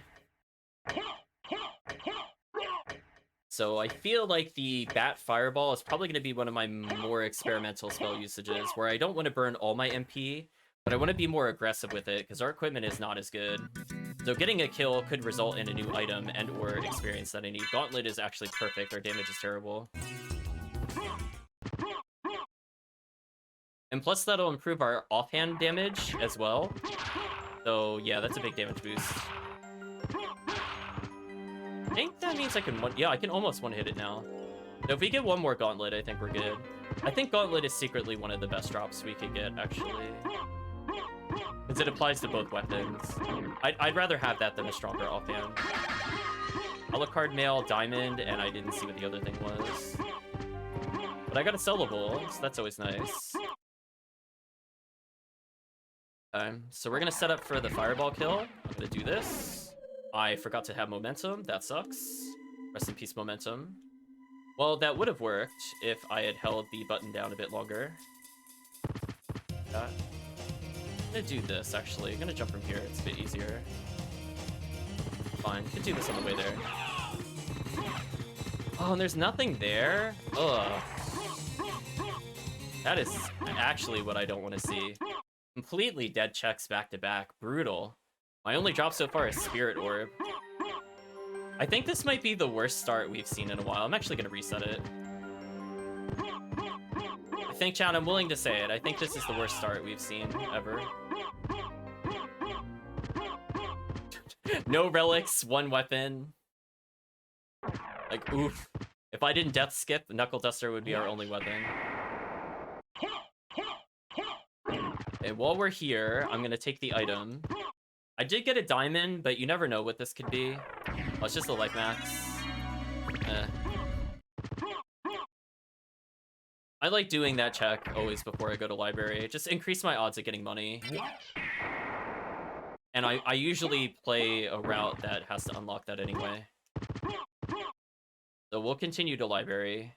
So I feel like the Bat Fireball is probably going to be one of my more experimental spell usages, where I don't want to burn all my MP, but I want to be more aggressive with it, because our equipment is not as good. So getting a kill could result in a new item and or experience that I need. Gauntlet is actually perfect, our damage is terrible. And plus that'll improve our offhand damage as well. So yeah, that's a big damage boost. I think that means I can I can almost one-hit it now. So if we get one more Gauntlet, I think we're good. I think Gauntlet is secretly one of the best drops we could get, actually. Because it applies to both weapons. I'd rather have that than a stronger offhand. Alucard Mail, Diamond, and I didn't see what the other thing was. But I got a sellable, so that's always nice. So we're gonna set up for the Fireball kill. I'm gonna do this. I forgot to have momentum. That sucks. Rest in peace, momentum. Well, that would have worked if I had held the button down a bit longer. I'm gonna do this, actually. I'm gonna jump from here. It's a bit easier. Fine. Could do this on the way there. Oh, and there's nothing there? Ugh. That is actually what I don't want to see. Completely dead checks back to back. Brutal. My only drop so far is Spirit Orb. I think this might be the worst start we've seen in a while. I'm actually going to reset it. I think, chat, I'm willing to say it. I think this is the worst start we've seen ever. No relics, one weapon. Like, oof. If I didn't death skip, the Knuckle Duster would be our only weapon. And while we're here, I'm going to take the item. I did get a diamond, but you never know what this could be. Oh, it's just a life max. I like doing that check always before I go to library. Just increase my odds of getting money. And I usually play a route that has to unlock that anyway. So we'll continue to library.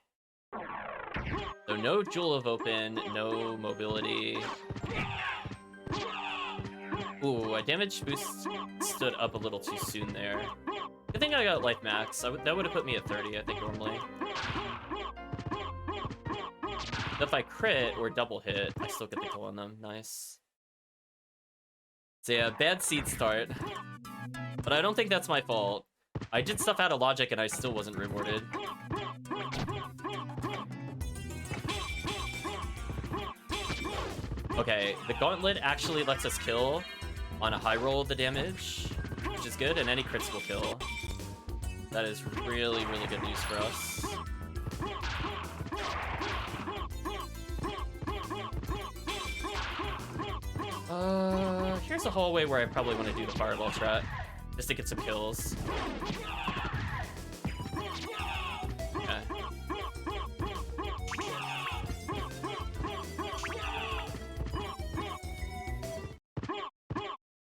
So no Jewel of Open, no mobility. Ooh, a damage boost stood up a little too soon there. Good thing I got life max. That would have put me at 30, I think, normally. If I crit or double hit, I still get the kill on them. Nice. So yeah, bad seed start. But I don't think that's my fault. I did stuff out of logic and I still wasn't rewarded. Okay, the Gauntlet actually lets us kill on a high roll of the damage, which is good, and any crits will kill. That is really, really good news for us. Here's a hallway where I probably want to do the Fireball strat, just to get some kills. Okay.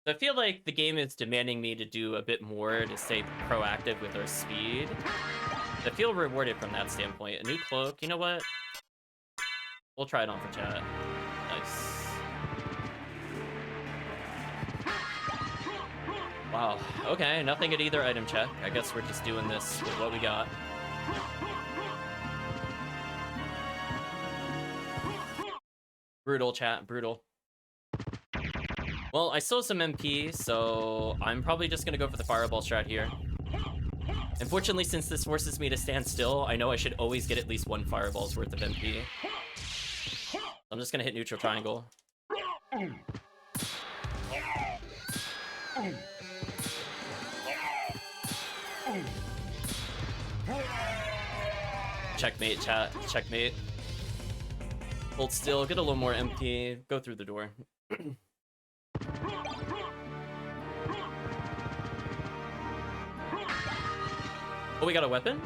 I feel like the game is demanding me to do a bit more to stay proactive with our speed. I feel rewarded from that standpoint. A new cloak, you know what? We'll try it on for chat. Nice. Wow, okay, nothing at either item check. I guess we're just doing this with what we got. Brutal, chat, brutal. Well, I still have some MP, so I'm probably just gonna go for the Fireball strat here. Unfortunately, since this forces me to stand still, I know I should always get at least one Fireball's worth of MP. I'm just gonna hit neutral triangle. Checkmate, chat. Checkmate. Hold still, get a little more MP, go through the door. Oh, we got a weapon?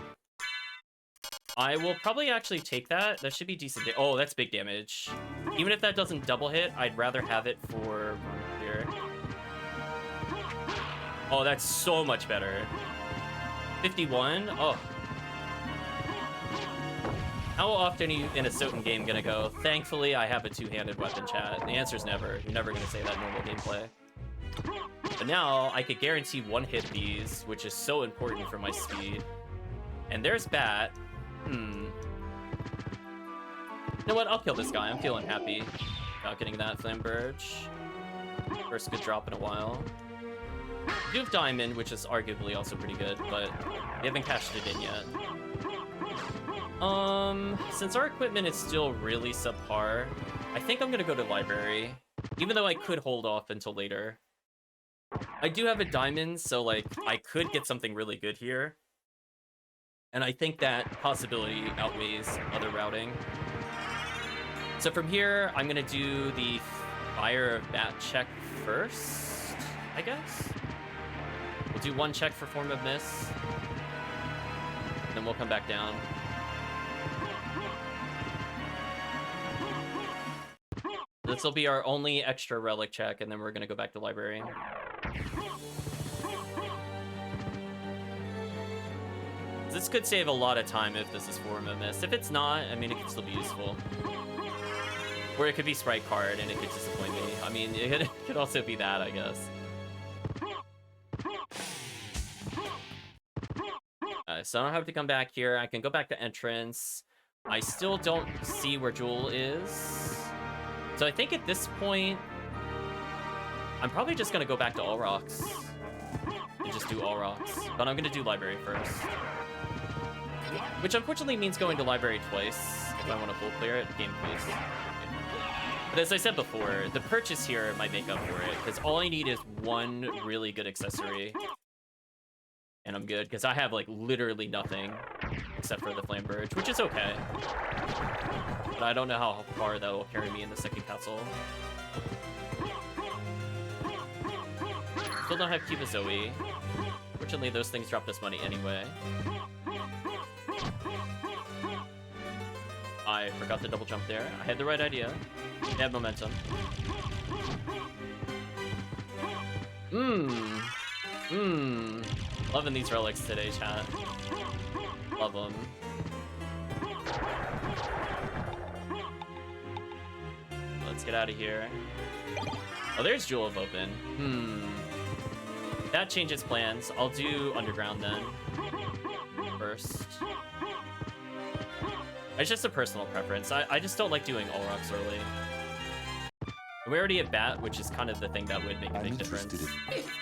I will probably actually take that. That should be decent. Oh, that's big damage. Even if that doesn't double hit, I'd rather have it for here. Oh, that's so much better. 51? Oh. How often are you in a SotN game gonna go, thankfully I have a two-handed weapon, chat? The answer's never. You're never gonna say that in normal gameplay. But now, I could guarantee one-hit these, which is so important for my speed. And there's Bat. You know what? I'll kill this guy. I'm feeling happy about getting that Flamberge. First good drop in a while. We do have Diamond, which is arguably also pretty good, but we haven't cashed it in yet. Since our equipment is still really subpar, I think I'm gonna go to Library, even though I could hold off until later. I do have a Diamond, so like I could get something really good here. And I think that possibility outweighs other routing. So from here, I'm gonna do the Fire of Bat check first, I guess. We'll do one check for Form of Miss. And then we'll come back down. This will be our only extra relic check, and then we're gonna go back to Library. This could save a lot of time if this is Form of Mist. If it's not, I mean, it could still be useful. Or it could be Sprite Card, and it could disappoint me. I mean, it could also be that, I guess. So I don't have to come back here. I can go back to Entrance. I still don't see where Jewel is. So I think at this point, I'm probably just going to go back to All Rocks. And just do All Rocks. But I'm going to do Library first. Which unfortunately means going to Library twice if I want to full clear it. Game please. But as I said before, the purchase here might make up for it. Because all I need is one really good accessory. And I'm good, because I have like literally nothing except for the Flamberge, which is okay. But I don't know how far that will carry me in the second castle. Still don't have Cuba Zoe. Fortunately, those things dropped us money anyway. I forgot to double jump there. I had the right idea. They have momentum. Loving these relics today, chat. Love them. Let's get out of here. Oh, there's Jewel of Open. That changes plans. I'll do Underground then. First. It's just a personal preference. I just don't like doing All Rocks early. We already have Bat, which is kind of the thing that would make a big difference.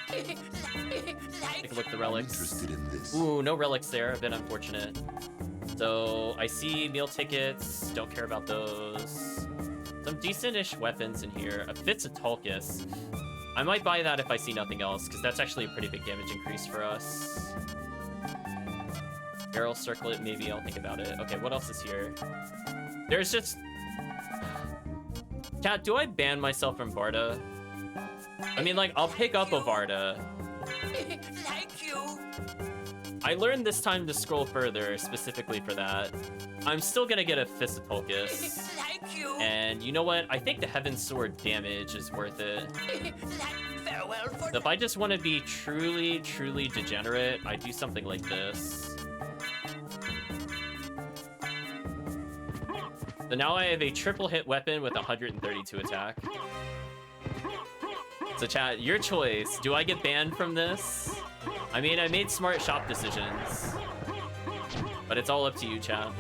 Take a look at the relics. Ooh, no relics there. A bit unfortunate. So I see meal tickets. Don't care about those. Some decent-ish weapons in here. A Fitzatulcus. I might buy that if I see nothing else, because that's actually a pretty big damage increase for us. Barrel Circlet, maybe I'll think about it. Okay, what else is here? There's just... Chat, do I ban myself from Varda? I mean, like, I'll pick up a Varda. Like you. I learned this time to scroll further, specifically for that. I'm still gonna get a Fitzatulcus. Like you. And you know what? I think the Heaven Sword damage is worth it. Farewell for So if I just want to be truly, truly degenerate, I do something like this. So now I have a triple hit weapon with 132 attack. So chat, your choice. Do I get banned from this? I mean, I made smart shop decisions. But it's all up to you, chat.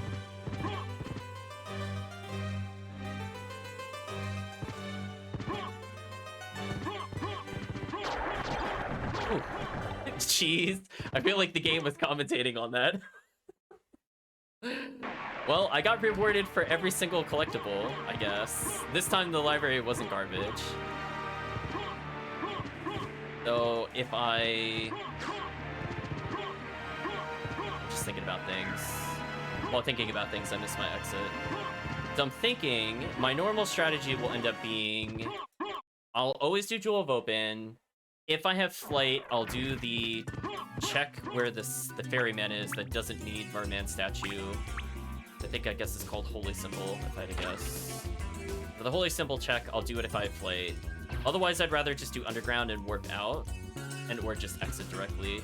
Ooh. Jeez. I feel like the game was commentating on that. Well, I got rewarded for every single collectible, I guess. This time the library wasn't garbage. So if I... Just thinking about things. While thinking about things, I missed my exit. So I'm thinking my normal strategy will end up being... I'll always do Jewel of Open. If I have Flight, I'll do the check where the ferryman is that doesn't need Merman statue. I guess it's called Holy Symbol, if I had to guess. For the Holy Symbol check, I'll do it if I have Flight. Otherwise, I'd rather just do Underground and warp out, or just exit directly.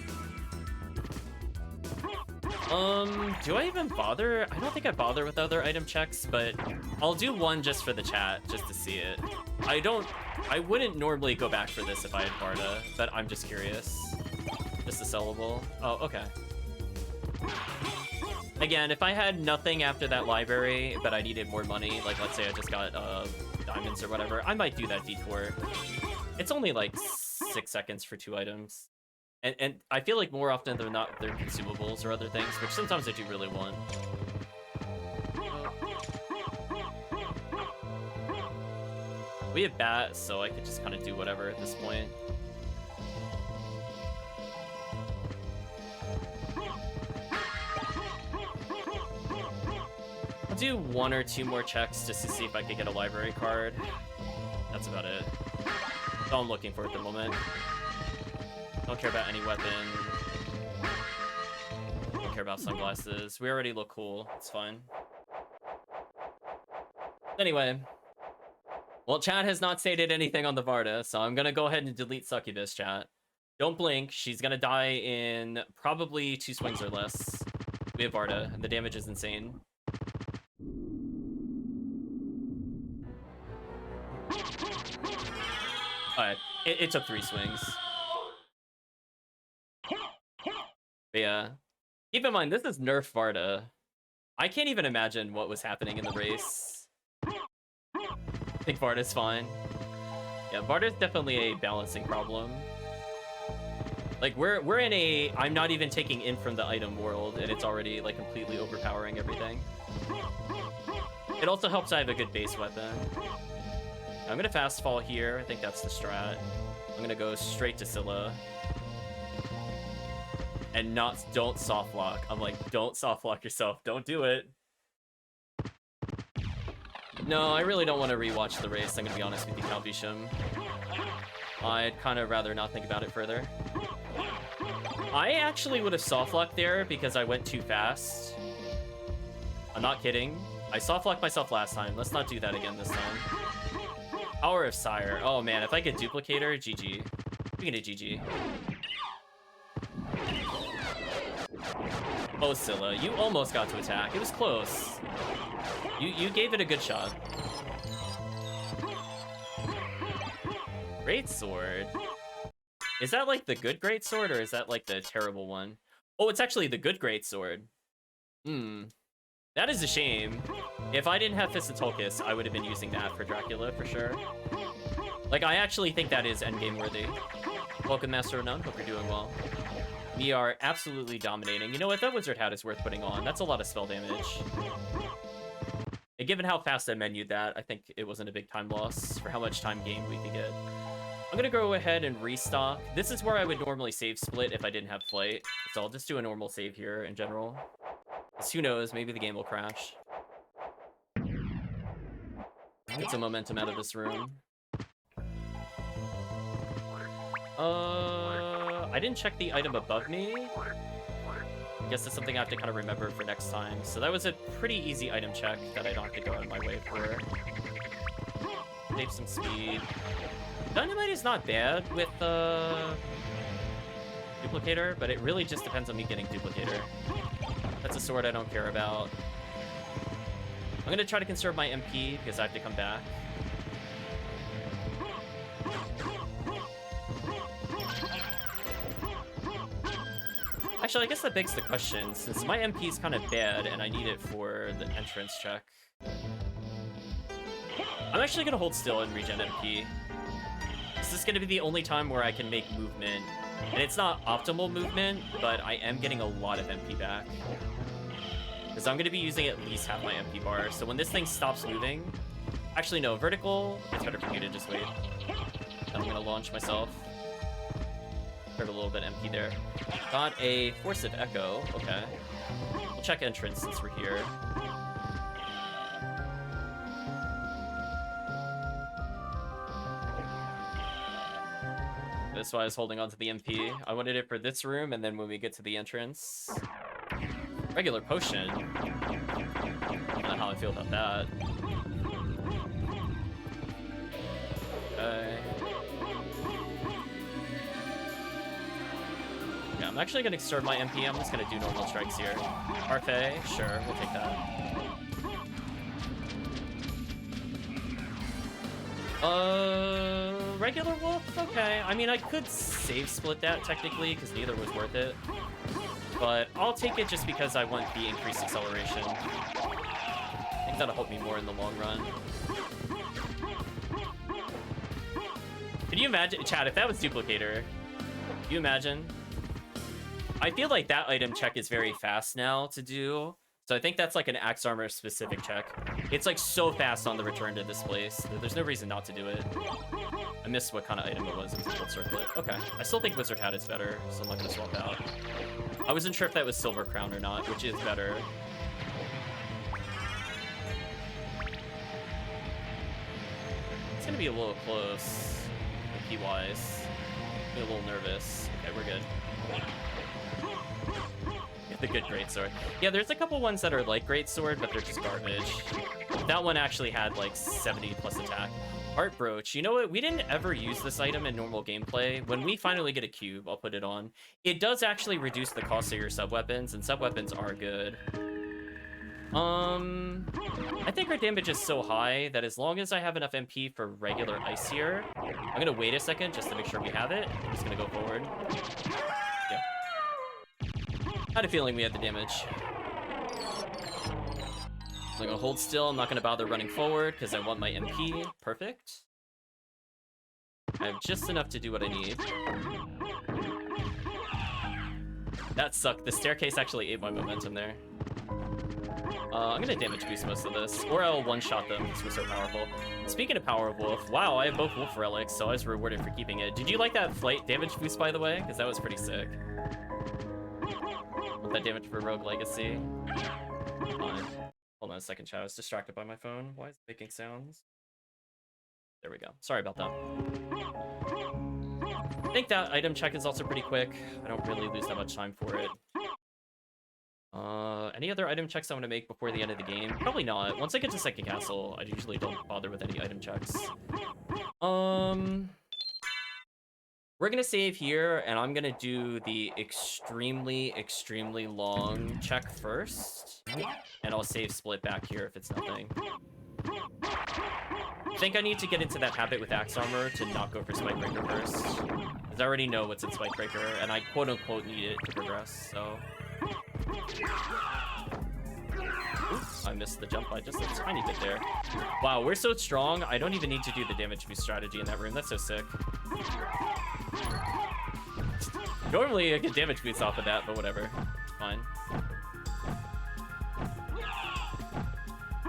Do I even bother? I don't think I bother with other item checks, but I'll do one just for the chat, just to see it. I wouldn't normally go back for this if I had Barda, but I'm just curious. Just a sellable. Oh, okay. Again, if I had nothing after that library, but I needed more money, like let's say I just got diamonds or whatever, I might do that detour. It's only like 6 seconds for 2 items. And I feel like more often than not, they're consumables or other things, which sometimes I do really want. We have bats, so I could just kind of do whatever at this point. I'll do 1 or 2 more checks just to see if I could get a library card. That's about it. That's all I'm looking for at the moment. Don't care about any weapon. Don't care about sunglasses. We already look cool. It's fine. Anyway. Well, chat has not stated anything on the Varda, so I'm gonna go ahead and delete Succubus, chat. Don't blink. She's gonna die in probably 2 swings or less. We have Varda, and the damage is insane. Alright, it took 3 swings. But yeah. Keep in mind, this is Nerf Varda. I can't even imagine what was happening in the race. I think Varda's fine. Yeah, Varda's definitely a balancing problem. Like, we're in a I'm not even taking in from the item world, and it's already, like, completely overpowering everything. It also helps I have a good base weapon. I'm gonna fast fall here. I think that's the strat. I'm gonna go straight to Scylla. And don't soft lock. I'm like, don't soft lock yourself. Don't do it. No, I really don't want to rewatch the race. I'm gonna be honest with you, Calvisham. I'd kind of rather not think about it further. I actually would have soft locked there because I went too fast. I'm not kidding. I soft locked myself last time. Let's not do that again this time. Power of Sire. Oh man, if I get Duplicator, GG. Speaking of GG. Oh, Scylla, you almost got to attack. It was close. You gave it a good shot. Great sword. Is that like the good great sword or is that like the terrible one? Oh, it's actually the good great sword. That is a shame. If I didn't have Fist of Tulkas, I would have been using that for Dracula for sure. Like, I actually think that is endgame worthy. Welcome, Master Unknown. Hope you're doing well. We are absolutely dominating. You know what? That wizard hat is worth putting on. That's a lot of spell damage. And given how fast I menued that, I think it wasn't a big time loss for how much time gained we could get. I'm gonna go ahead and restock. This is where I would normally save split if I didn't have flight. So I'll just do a normal save here in general. Because who knows, maybe the game will crash. Get some momentum out of this room. I didn't check the item above me. I guess that's something I have to kind of remember for next time. So that was a pretty easy item check that I don't have to go out of my way for. Save some speed. Dynamite is not bad with Duplicator, but it really just depends on me getting Duplicator. That's a sword I don't care about. I'm gonna try to conserve my MP because I have to come back. Actually, I guess that begs the question, since my MP is kind of bad and I need it for the entrance check. I'm actually gonna hold still and regen MP. This is gonna be the only time where I can make movement. And it's not optimal movement, but I am getting a lot of MP back. Because I'm gonna be using at least half my MP bar, so when this thing stops moving... Actually, no, vertical, it's better for me to just wait. I'm gonna launch myself. Put a little bit MP there. Got a Force of Echo, okay. We'll check entrance since we're here. That's why I was holding on to the MP. I wanted it for this room, and then when we get to the entrance... Regular potion. I don't know how I feel about that. Okay. Yeah, I'm actually gonna extend my MP. I'm just gonna do normal strikes here. Parfait, sure, we'll take that. Regular wolf? Okay. I mean, I could save split that technically, because neither was worth it. but I'll take it just because I want the increased acceleration. I think that'll help me more in the long run. Can you imagine, Chad, if that was Duplicator? Can you imagine? I feel like that item check is very fast now to do. So I think that's like an Axe Armor specific check. It's like so fast on the return to this place. There's no reason not to do it. I missed what kind of item it was. It was a gold circlet. Okay. I still think Wizard Hat is better, so I'm not going to swap out. I wasn't sure if that was Silver Crown or not, which is better. It's going to be a little close. Wise. I'm a little nervous. Okay, we're good. Get the good greatsword. Yeah, there's a couple ones that are like greatsword, but they're just garbage. That one actually had like 70 plus attack. Heart Brooch. You know what? We didn't ever use this item in normal gameplay. When we finally get a cube, I'll put it on. It does actually reduce the cost of your sub-weapons, and sub-weapons are good. I think our damage is so high that as long as I have enough MP for regular ice here, I'm gonna wait a second just to make sure we have it. I'm just gonna go forward. Yeah. Had a feeling we had the damage. I'm gonna hold still. I'm not gonna bother running forward because I want my MP. Perfect. I have just enough to do what I need. That sucked. The staircase actually ate my momentum there. I'm gonna damage boost most of this, or I'll one-shot them because we're so powerful. Speaking of Power of Wolf, wow, I have both Wolf Relics, so I was rewarded for keeping it. Did you like that flight damage boost, by the way? Because that was pretty sick. Want that damage for Rogue Legacy? Fine. Hold on a second, chat. I was distracted by my phone. Why is it making sounds? There we go. Sorry about that. I think that item check is also pretty quick. I don't really lose that much time for it. Any other item checks I want to make before the end of the game? Probably not. Once I get to Second Castle, I usually don't bother with any item checks. We're gonna save here, and I'm gonna do the extremely, extremely long check first. And I'll save split back here if it's nothing. I think I need to get into that habit with Axe Armor to not go for Spikebreaker first. Because I already know what's in Spikebreaker, and I quote-unquote need it to progress, so... Oops, I missed the jump by just a tiny bit there. Wow, we're so strong, I don't even need to do the damage boost strategy in that room. That's so sick. Normally I get damage boosts off of that, but whatever. Fine.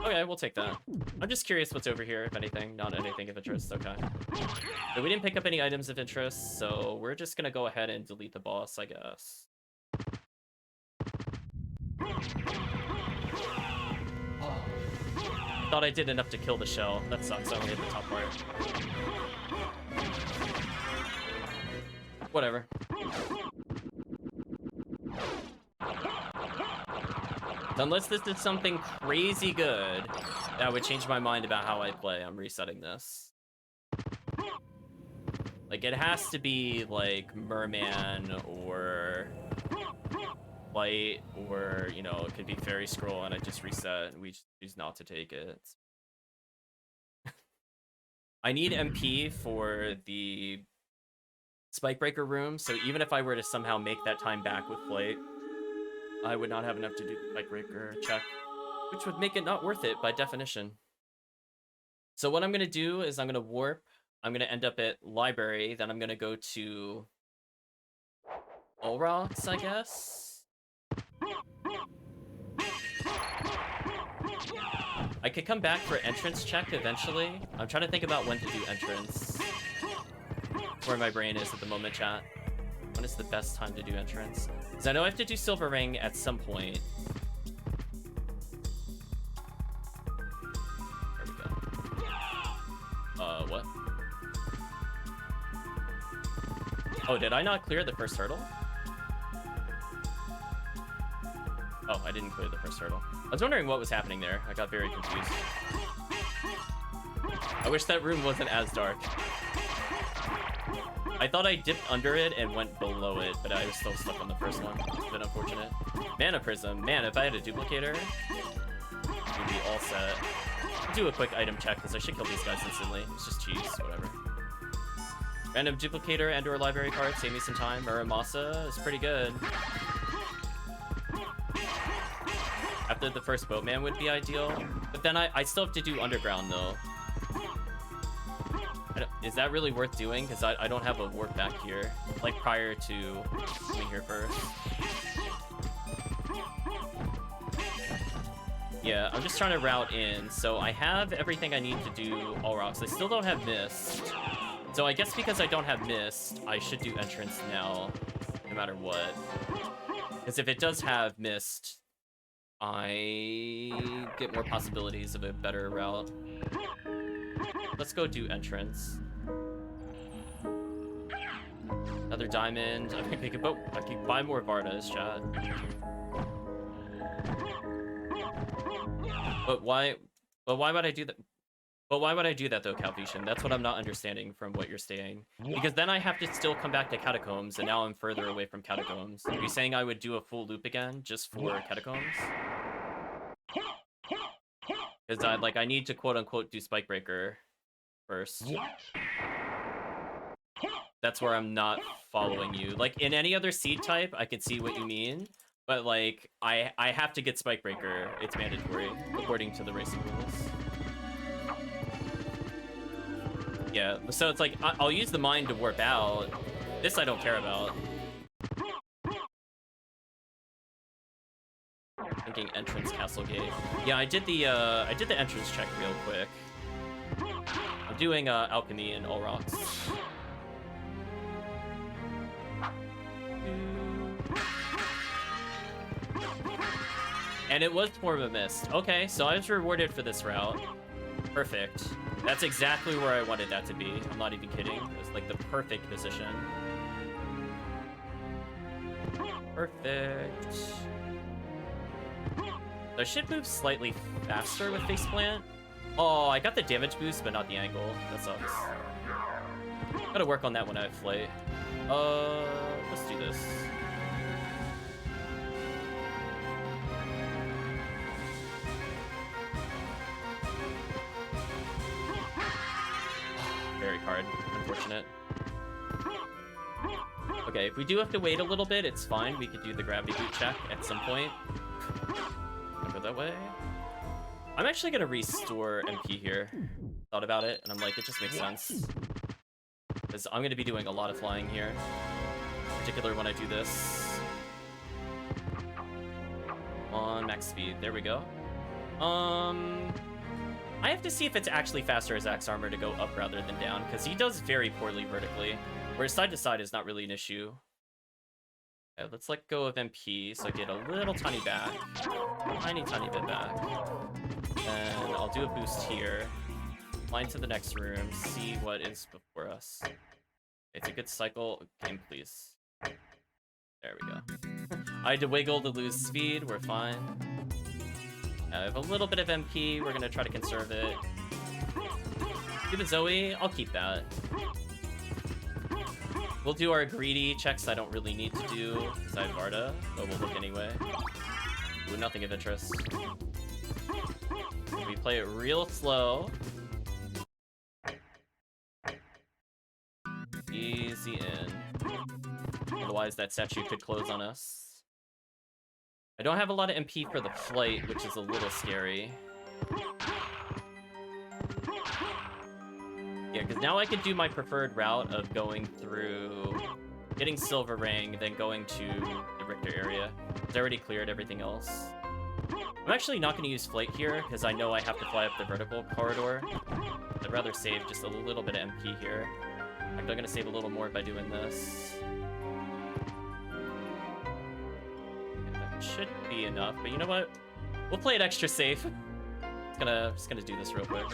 Okay, we'll take that. I'm just curious what's over here, if anything. Not anything of interest, okay. So we didn't pick up any items of interest, so we're just gonna go ahead and delete the boss, I guess. Thought I did enough to kill the shell. That sucks, I only hit the top part. Whatever. Unless this did something crazy good, that would change my mind about how I play. I'm resetting this. Like, it has to be, like, Merman or Light, or, you know, it could be Fairy Scroll, and I just reset, and we just choose not to take it. I need MP for the Spikebreaker room, so even if I were to somehow make that time back with Flight, I would not have enough to do the Spikebreaker check, which would make it not worth it by definition. So what I'm going to do is I'm going to warp, I'm going to end up at Library, then I'm going to go to Olrox, I guess? I could come back for entrance check eventually. I'm trying to think about when to do entrance. Where my brain is at the moment, chat. When is the best time to do entrance? Because I know I have to do Silver Ring at some point. There we go. What? Oh, did I not clear the first hurdle? Oh, I didn't clear the first hurdle. I was wondering what was happening there. I got very confused. I wish that room wasn't as dark. I thought I dipped under it and went below it, but I was still stuck on the first one. It's a bit unfortunate. Mana Prism. Man, if I had a duplicator, we'd be all set. I'll do a quick item check, because I should kill these guys instantly. It's just cheese, whatever. Random duplicator and/or library card, save me some time. Muramasa is pretty good. the first boatman would be ideal. But then I still have to do underground, though. Is that really worth doing? Because I don't have a warp back here, like prior to coming here first. Yeah, I'm just trying to route in. So I have everything I need to do all rocks. I still don't have mist. So I guess because I don't have mist, I should do entrance now, no matter what. Because if it does have mist, I get more possibilities of a better route. Let's go do entrance. Another diamond. I think I can buy more Vardas, chat. But why would I do that? But why would I do that though, Calvetian? That's what I'm not understanding from what you're saying. Because then I have to still come back to Catacombs, and now I'm further away from Catacombs. Are you saying I would do a full loop again just for Catacombs? Because I need to quote unquote do Spike Breaker first. That's where I'm not following you. Like in any other seed type, I could see what you mean. But like, I have to get Spike Breaker. It's mandatory, according to the racing rules. Yeah, so it's like, I'll use the mine to warp out. This I don't care about. Thinking entrance Castle Gate. Yeah, I did the entrance check real quick. I'm doing alchemy and all rocks. And it was more of a mist. Okay, so I was rewarded for this route. Perfect. That's exactly where I wanted that to be. I'm not even kidding. It was like the perfect position. Perfect. So I should move slightly faster with Faceplant. Oh, I got the damage boost, but not the angle. That sucks. Gotta work on that when I have flight. Let's do this. Very hard. Unfortunate. Okay, if we do have to wait a little bit, it's fine. We could do the gravity boot check at some point. Go that way. I'm actually gonna restore MP here. Thought about it, and I'm like, it just makes sense. Because I'm gonna be doing a lot of flying here. In particular when I do this. On max speed. There we go. I have to see if it's actually faster as Axe Armor to go up rather than down, because he does very poorly vertically, whereas side to side is not really an issue. Okay, let's let go of MP, so I get a little tiny back. Tiny bit back. And I'll do a boost here. Line to the next room, see what is before us. It's a good cycle. Game, please. There we go. I had to wiggle to lose speed, we're fine. I have a little bit of MP. We're gonna try to conserve it. Do the Zoe. I'll keep that. We'll do our greedy checks I don't really need to do because I have Varda, but we'll look anyway. Ooh, nothing of interest. We play it real slow. Easy in. Otherwise, that statue could close on us. I don't have a lot of MP for the flight, which is a little scary. Yeah, because now I could do my preferred route of going through, getting Silver Ring, then going to the Richter area. It's already cleared everything else. I'm actually not going to use flight here, because I know I have to fly up the vertical corridor. I'd rather save just a little bit of MP here. In fact, I'm going to save a little more by doing this. Should be enough, but you know what? We'll play it extra safe. Just gonna do this real quick.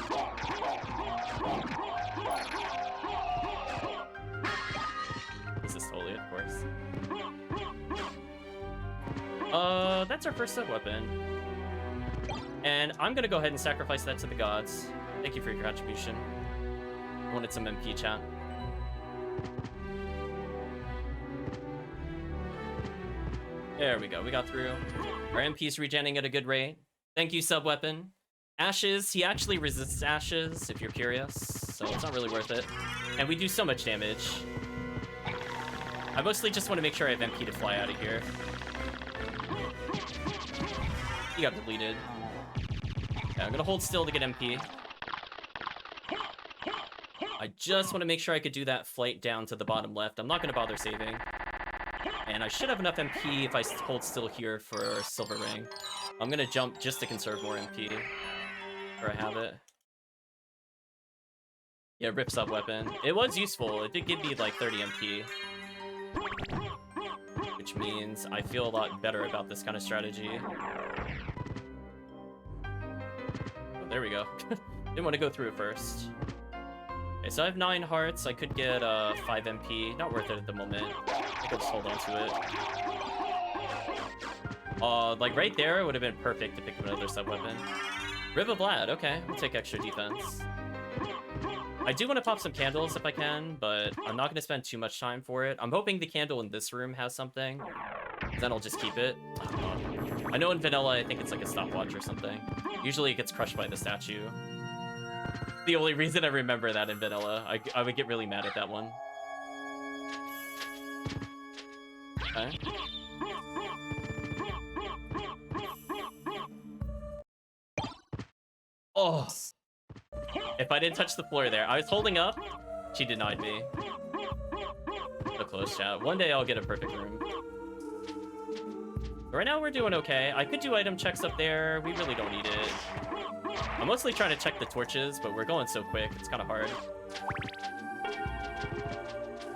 This is totally, of course. That's our first sub-weapon. And I'm gonna go ahead and sacrifice that to the gods. Thank you for your contribution. I wanted some MP, chat. There we go, we got through. Our MP's regenning at a good rate. Thank you, sub-weapon. Ashes, he actually resists ashes, if you're curious, so it's not really worth it. And we do so much damage. I mostly just want to make sure I have MP to fly out of here. He got deleted. Okay, I'm gonna hold still to get MP. I just want to make sure I could do that flight down to the bottom left. I'm not gonna bother saving. And I should have enough MP if I hold still here for Silver Ring. I'm gonna jump just to conserve more MP. Or I have it. Yeah, rip sub weapon. It was useful. It did give me like 30 MP. Which means I feel a lot better about this kind of strategy. Oh, there we go. Didn't want to go through it first. Okay, so I have 9 hearts. I could get 5 MP. Not worth it at the moment. I think I'll just hold on to it. Like right there, it would have been perfect to pick up another sub weapon. Rib of Vlad. Okay, we'll take extra defense. I do want to pop some candles if I can, but I'm not going to spend too much time for it. I'm hoping the candle in this room has something. Then I'll just keep it. I know in vanilla, I think it's like a stopwatch or something. Usually it gets crushed by the statue. The only reason I remember that in vanilla. I would get really mad at that one. Okay. Oh! If I didn't touch the floor there, I was holding up. She denied me. So close, chat. One day I'll get a perfect room. But right now we're doing okay. I could do item checks up there. We really don't need it. I'm mostly trying to check the torches, but we're going so quick. It's kind of hard. I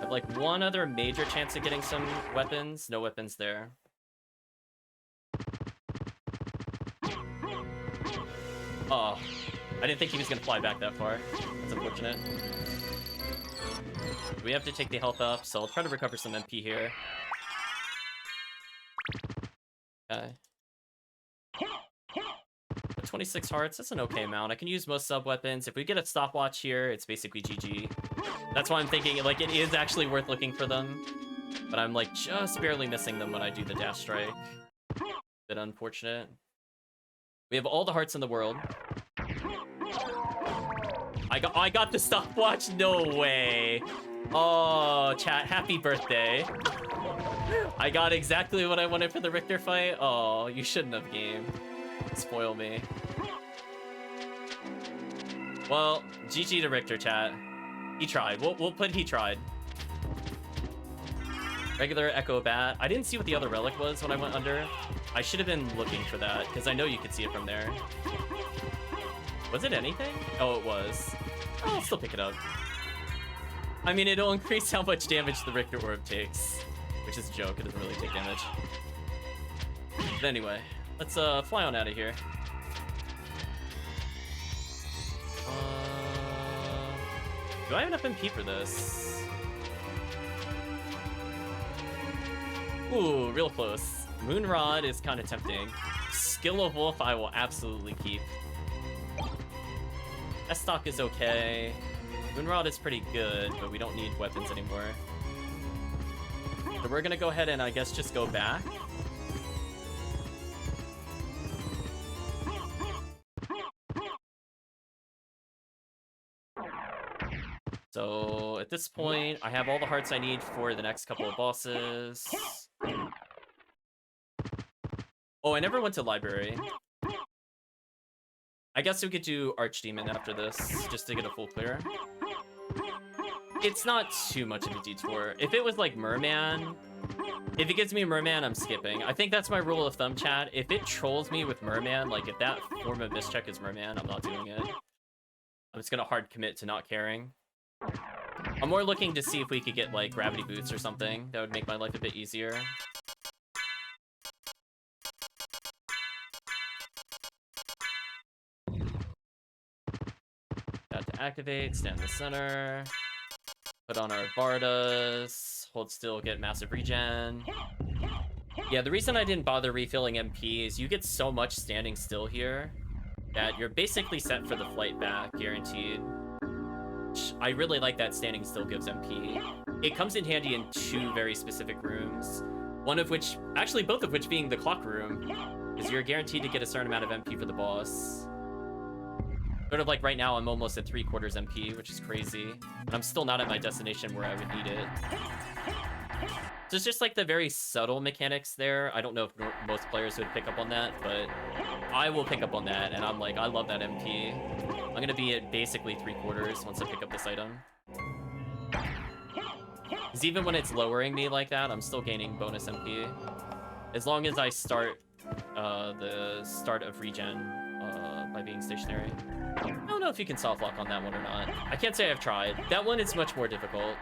have like one other major chance of getting some weapons. No weapons there. Oh. I didn't think he was going to fly back that far. That's unfortunate. We have to take the health up, so I'll try to recover some MP here. Okay. 26 hearts, that's an okay amount. I can use most sub-weapons. If we get a stopwatch here, it's basically GG. That's why I'm thinking, like, it is actually worth looking for them. But I'm, like, just barely missing them when I do the dash strike. Bit unfortunate. We have all the hearts in the world. I got the stopwatch? No way. Oh, chat, happy birthday. I got exactly what I wanted for the Richter fight. Oh, you shouldn't have gamed. Spoil me. Well, GG to Richter, chat. He tried. We'll put he tried. Regular Echo Bat. I didn't see what the other relic was when I went under. I should have been looking for that, because I know you could see it from there. Was it anything? Oh, it was. I'll still pick it up. I mean, it'll increase how much damage the Richter Orb takes. Which is a joke, it doesn't really take damage. But anyway, let's fly on out of here. Do I have enough MP for this? Ooh, real close. Moonrod is kind of tempting. Skill of Wolf I will absolutely keep. S-Stock is okay. Moonrod is pretty good, but we don't need weapons anymore. So we're gonna go ahead and I guess just go back. So at this point, I have all the hearts I need for the next couple of bosses. Oh, I never went to library. I guess we could do Archdemon after this, just to get a full clear. It's not too much of a detour. If it was like Merman, if it gives me Merman, I'm skipping. I think that's my rule of thumb, chat. If it trolls me with Merman, like if that form of mischeck is Merman, I'm not doing it. I'm just gonna hard commit to not caring. I'm more looking to see if we could get like gravity boots or something. That would make my life a bit easier. Got to activate, stand in the center. Put on our Vardas, hold still, get massive regen. Yeah, the reason I didn't bother refilling MP is you get so much standing still here that you're basically set for the flight back, guaranteed. I really like that standing still gives MP. It comes in handy in 2 very specific rooms. One of which, actually both of which being the clock room, is you're guaranteed to get a certain amount of MP for the boss. Sort of like right now, I'm almost at 3/4 MP, which is crazy. And I'm still not at my destination where I would need it. So it's just like the very subtle mechanics there. I don't know if most players would pick up on that, but I will pick up on that, and I'm like, I love that MP. I'm gonna be at basically 3/4 once I pick up this item. Because even when it's lowering me like that, I'm still gaining bonus MP. As long as I start the start of regen by being stationary. I don't know if you can soft lock on that one or not. I can't say I've tried. That one is much more difficult.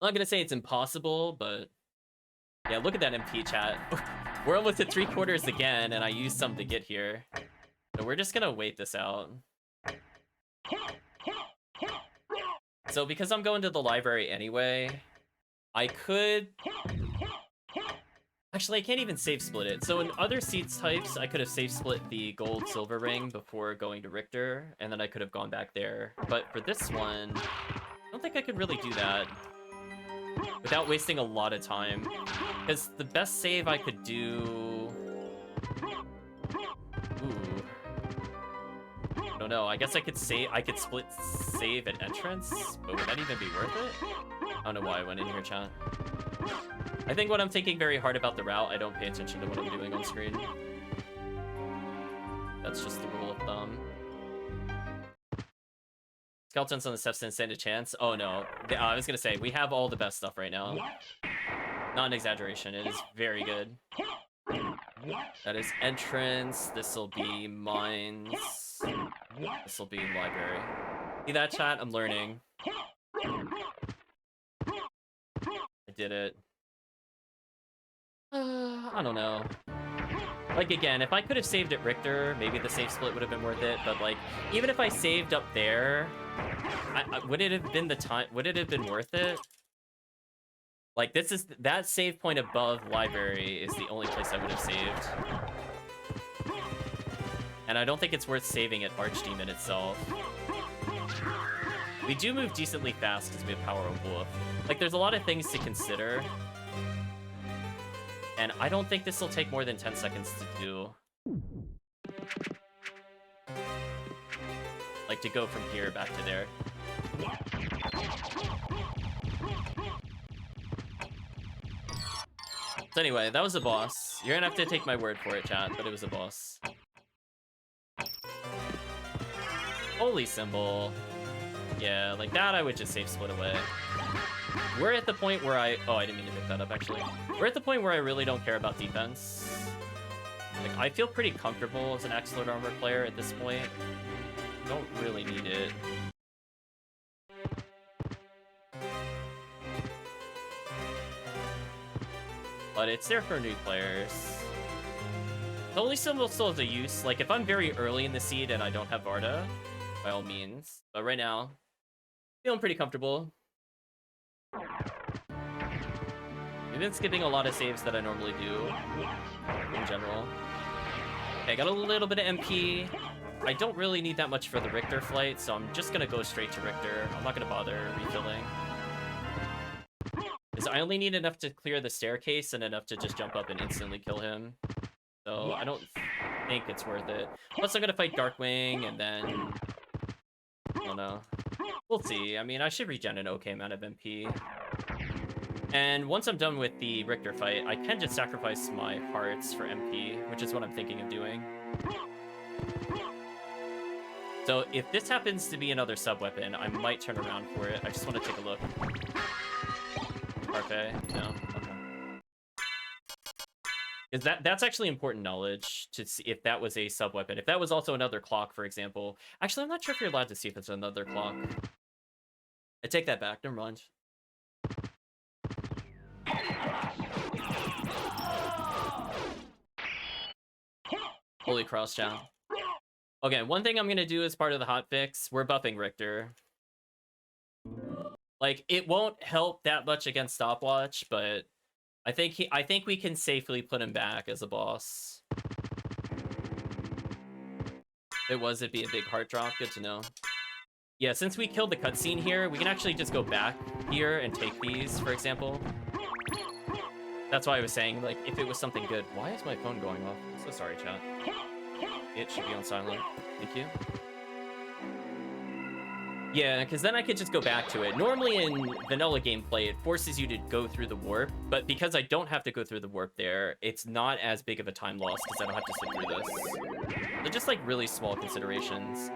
I'm not gonna say it's impossible, but yeah, look at that MP chat. We're almost at 3/4 again, and I used some to get here. So we're just gonna wait this out. So because I'm going to the library anyway, I could... Actually, I can't even save split it. So in other seeds types, I could have save split the gold silver ring before going to Richter, and then I could have gone back there. But for this one, I don't think I could really do that without wasting a lot of time. Because the best save I could do... Ooh. I don't know. I guess I could split save at entrance, but would that even be worth it? I don't know why I went in here, chat. I think when I'm thinking very hard about the route, I don't pay attention to what I'm doing on screen. That's just the rule of thumb. Skeletons on the steps didn't stand a chance. Oh no, I was gonna say, we have all the best stuff right now. Not an exaggeration, it is very good. That is entrance, this'll be mines, this'll be library. See that, chat? I'm learning. I did it. I don't know. Like, again, if I could have saved at Richter, maybe the save split would have been worth it, but, like, even if I saved up there, would it have been the time? Would it have been worth it? Like, this is... That save point above library is the only place I would have saved. And I don't think it's worth saving at Archdemon itself. We do move decently fast because we have Power of Wolf. Like, there's a lot of things to consider. And I don't think this will take more than 10 seconds to do. Like, to go from here back to there. So anyway, that was a boss. You're gonna have to take my word for it, chat, but it was a boss. Holy symbol. Yeah, like that I would just save split away. We're at the point where oh, I didn't mean to pick that up, actually. We're at the point where I really don't care about defense. Like, I feel pretty comfortable as an Axe Lord Armor player at this point. Don't really need it. But it's there for new players. The Holy Symbol still has a use. Like, if I'm very early in the seed and I don't have Varda, by all means. But right now, feeling pretty comfortable. I've been skipping a lot of saves that I normally do, in general. Okay, I got a little bit of MP. I don't really need that much for the Richter flight, so I'm just gonna go straight to Richter. I'm not gonna bother refilling. Because I only need enough to clear the staircase and enough to just jump up and instantly kill him. So I don't think it's worth it. Plus I'm gonna fight Darkwing, and then... I don't know. We'll see. I mean, I should regen an okay amount of MP. And once I'm done with the Richter fight, I can just sacrifice my hearts for MP, which is what I'm thinking of doing. So if this happens to be another sub-weapon, I might turn around for it. I just want to take a look. Parfait? No? Okay. Is that's actually important knowledge to see if that was a sub-weapon. If that was also another clock, for example. Actually, I'm not sure if you're allowed to see if it's another clock. I take that back. Never mind. Holy cross, chat. Okay, one thing I'm gonna do as part of the hotfix, we're buffing Richter. Like, it won't help that much against stopwatch, but I think we can safely put him back as a boss. It'd be a big heart drop. Good to know. Yeah, since we killed the cutscene here, we can actually just go back here and take these, for example. That's why I was saying, like, if it was something good. Why is my phone going off? I'm so sorry, chat. It should be on silent. Thank you. Yeah, because then I could just go back to it. Normally in vanilla gameplay, it forces you to go through the warp, but because I don't have to go through the warp there, it's not as big of a time loss because I don't have to sit through this. They're just like really small considerations.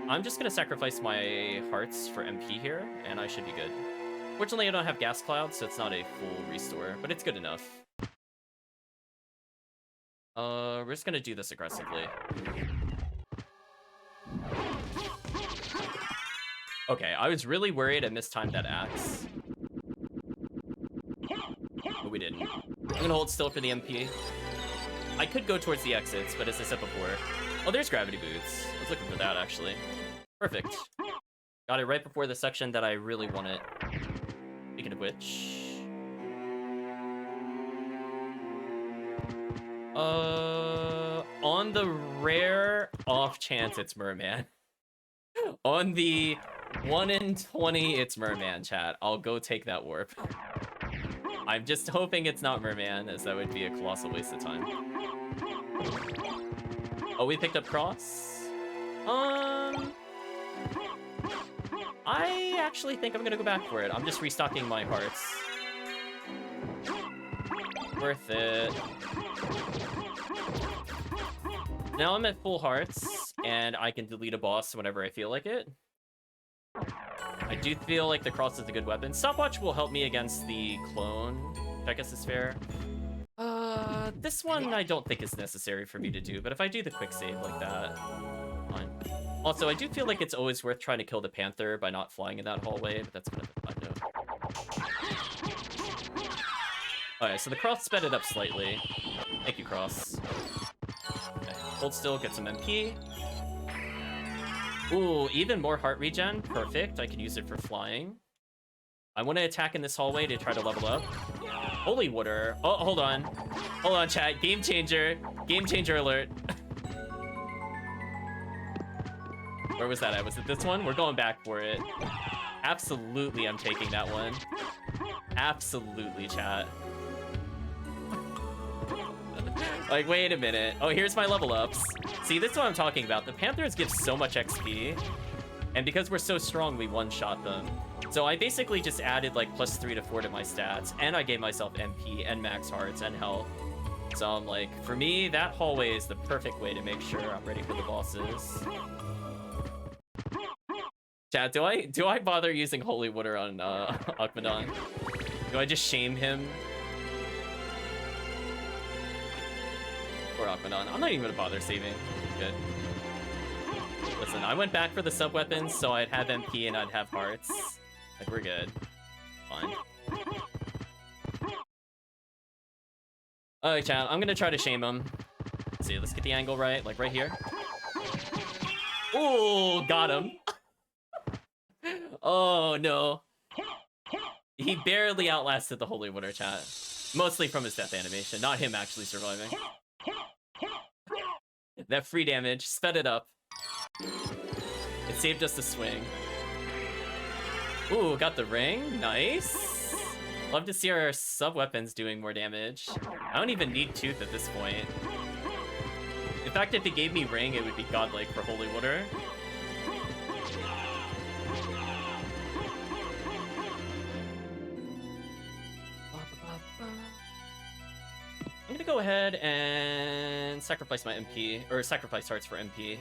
I'm just gonna sacrifice my hearts for MP here, and I should be good. Fortunately, I don't have gas cloud, so it's not a full restore, but it's good enough. We're just gonna do this aggressively. Okay, I was really worried I mistimed that axe. But we didn't. I'm gonna hold still for the MP. I could go towards the exits, but as I said before... Oh, there's gravity boots. I was looking for that, actually. Perfect. Got it right before the section that I really wanted. Speaking of which... on the rare off chance it's Merman. On the 1 in 20 it's Merman, chat. I'll go take that warp. I'm just hoping it's not Merman, as that would be a colossal waste of time. Oh, we picked up Cross? I actually think I'm gonna go back for it. I'm just restocking my hearts. Worth it. Now I'm at full hearts, and I can delete a boss whenever I feel like it. I do feel like the cross is a good weapon. Stopwatch will help me against the clone, which I guess is fair. This one I don't think is necessary for me to do, but if I do the quick save like that, fine. Also, I do feel like it's always worth trying to kill the Panther by not flying in that hallway, but that's kind of a fun note. Alright, so the cross sped it up slightly. Thank you, cross. Okay, hold still, get some MP. Ooh, even more heart regen. Perfect. I can use it for flying. I want to attack in this hallway to try to level up. Holy water. Oh, hold on. Hold on, chat. Game changer. Game changer alert. Where was that at? Was it this one? We're going back for it. Absolutely, I'm taking that one. Absolutely, chat. Like, wait a minute. Oh, here's my level ups. See, this is what I'm talking about. The Panthers give so much XP, and because we're so strong, we one-shot them. So I basically just added like +3 to 4 to my stats, and I gave myself MP and max hearts and health. So I'm like, for me, that hallway is the perfect way to make sure I'm ready for the bosses. Chat, do I bother using Holy Water on Akmadon? Do I just shame him? Or Akmadon. I'm not even gonna bother saving. Good. Listen, I went back for the sub-weapons so I'd have MP and I'd have hearts. Like, we're good. Fine. Alright, chat, I'm gonna try to shame him. Let's see, let's get the angle right, like right here. Ooh, got him. Oh, no. He barely outlasted the Holy Water, chat. Mostly from his death animation, not him actually surviving. That free damage sped it up. It saved us the swing. Ooh, got the ring. Nice. Love to see our sub-weapons doing more damage. I don't even need Tooth at this point. In fact, if it gave me ring, it would be godlike for Holy Water. I'm gonna go ahead and sacrifice my MP, or sacrifice hearts for MP.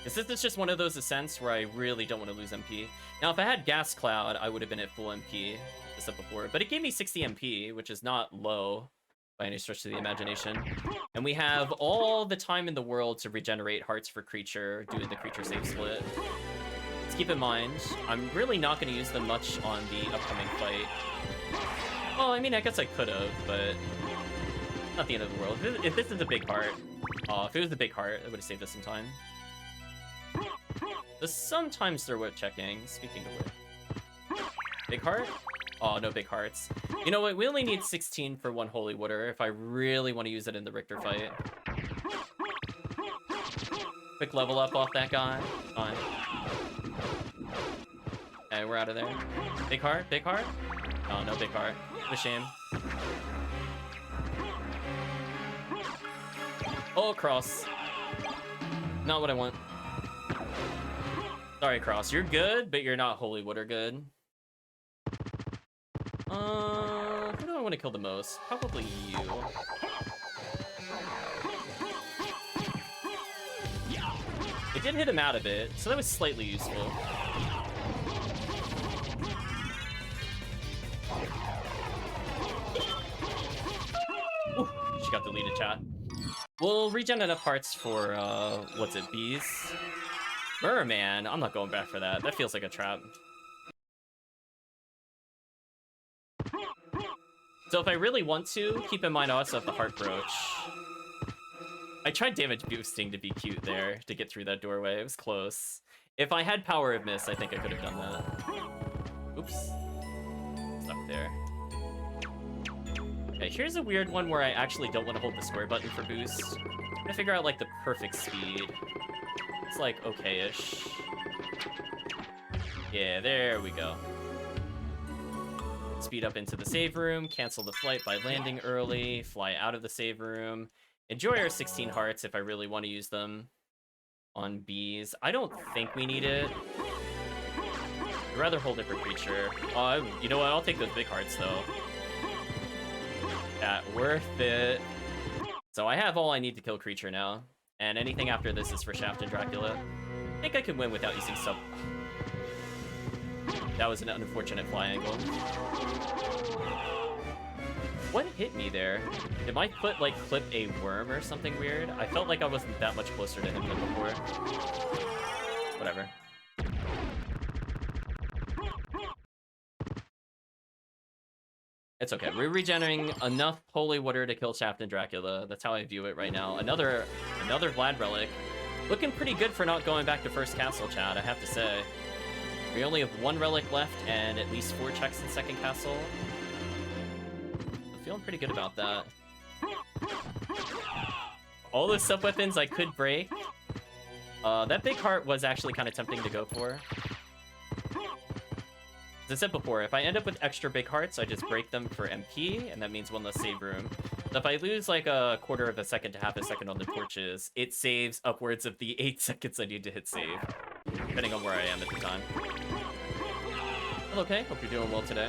This is just one of those ascents where I really don't want to lose MP. Now, if I had Gas Cloud, I would have been at full MP, as I said before, but it gave me 60 MP, which is not low by any stretch of the imagination. And we have all the time in the world to regenerate hearts for creature, doing the creature save split. Let's keep in mind, I'm really not going to use them much on the upcoming fight. Well, I mean, I guess I could have, but not the end of the world. If this is a big heart, if it was a big heart, it would have saved us some time. Sometimes they're worth checking, speaking of which. Big heart? Oh, no big hearts. You know what, we only need 16 for one Holy Water if I really want to use it in the Richter fight. Quick level up off that guy. Fine. Okay, we're out of there. Big heart? Big heart? Oh, no big heart. What a shame. Oh, cross. Not what I want. Sorry, Cross. You're good, but you're not Holy Water good. Who do I want to kill the most? Probably you. It did hit him out of it, so that was slightly useful. Ooh, she got deleted, chat. We'll regen enough hearts for, what's it, bees? Merman, I'm not going back for that. That feels like a trap. So if I really want to, keep in mind I also have the Heart Brooch. I tried damage boosting to be cute there, to get through that doorway. It was close. If I had Power of Mist, I think I could have done that. Oops. Stuck there. Okay, here's a weird one where I actually don't want to hold the square button for boost. I'm gonna figure out, like, the perfect speed. It's, like, okay-ish. Yeah, there we go. Speed up into the save room, cancel the flight by landing early, fly out of the save room. Enjoy our 16 hearts if I really want to use them on bees. I don't think we need it. I'd rather hold it for creature. You know what? I'll take those big hearts, though. That worth it. So I have all I need to kill creature now. And anything after this is for Shaft and Dracula. I think I can win without using sub... That was an unfortunate fly angle. What hit me there? Did my foot, like, clip a worm or something weird? I felt like I wasn't that much closer to him than before. Whatever. It's okay. We're regenerating enough holy water to kill Shaft and Dracula. That's how I view it right now. Another Vlad relic. Looking pretty good for not going back to first castle, chat, I have to say. We only have one relic left and at least 4 checks in second castle. I'm feeling pretty good about that. All those sub-weapons I could break. That big heart was actually kind of tempting to go for. As I said before, if I end up with extra big hearts, I just break them for MP, and that means one less save room. So if I lose like a quarter of a second to half a second on the torches, it saves upwards of the 8 seconds I need to hit save, depending on where I am at the time. Hello, okay. Hope you're doing well today.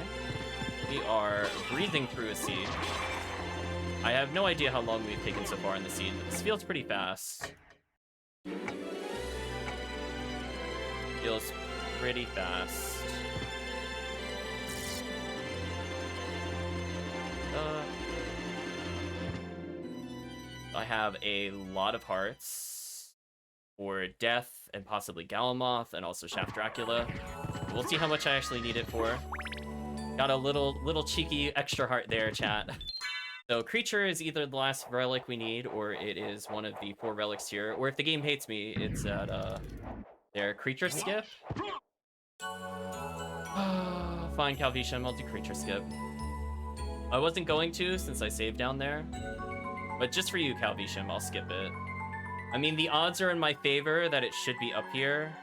We are breezing through a seed. I have no idea how long we've taken so far in the seed, but this feels pretty fast. Feels pretty fast. I have a lot of hearts for Death and possibly Galamoth and also Shaft Dracula. We'll see how much I actually need it for. Got a little cheeky extra heart there, chat. So creature is either the last relic we need, or it is one of the 4 relics here. Or if the game hates me, it's at their creature skip. Fine, Calvisham, I'll do creature skip. I wasn't going to since I saved down there. But just for you, Calvisham, I'll skip it. I mean, the odds are in my favor that it should be up here,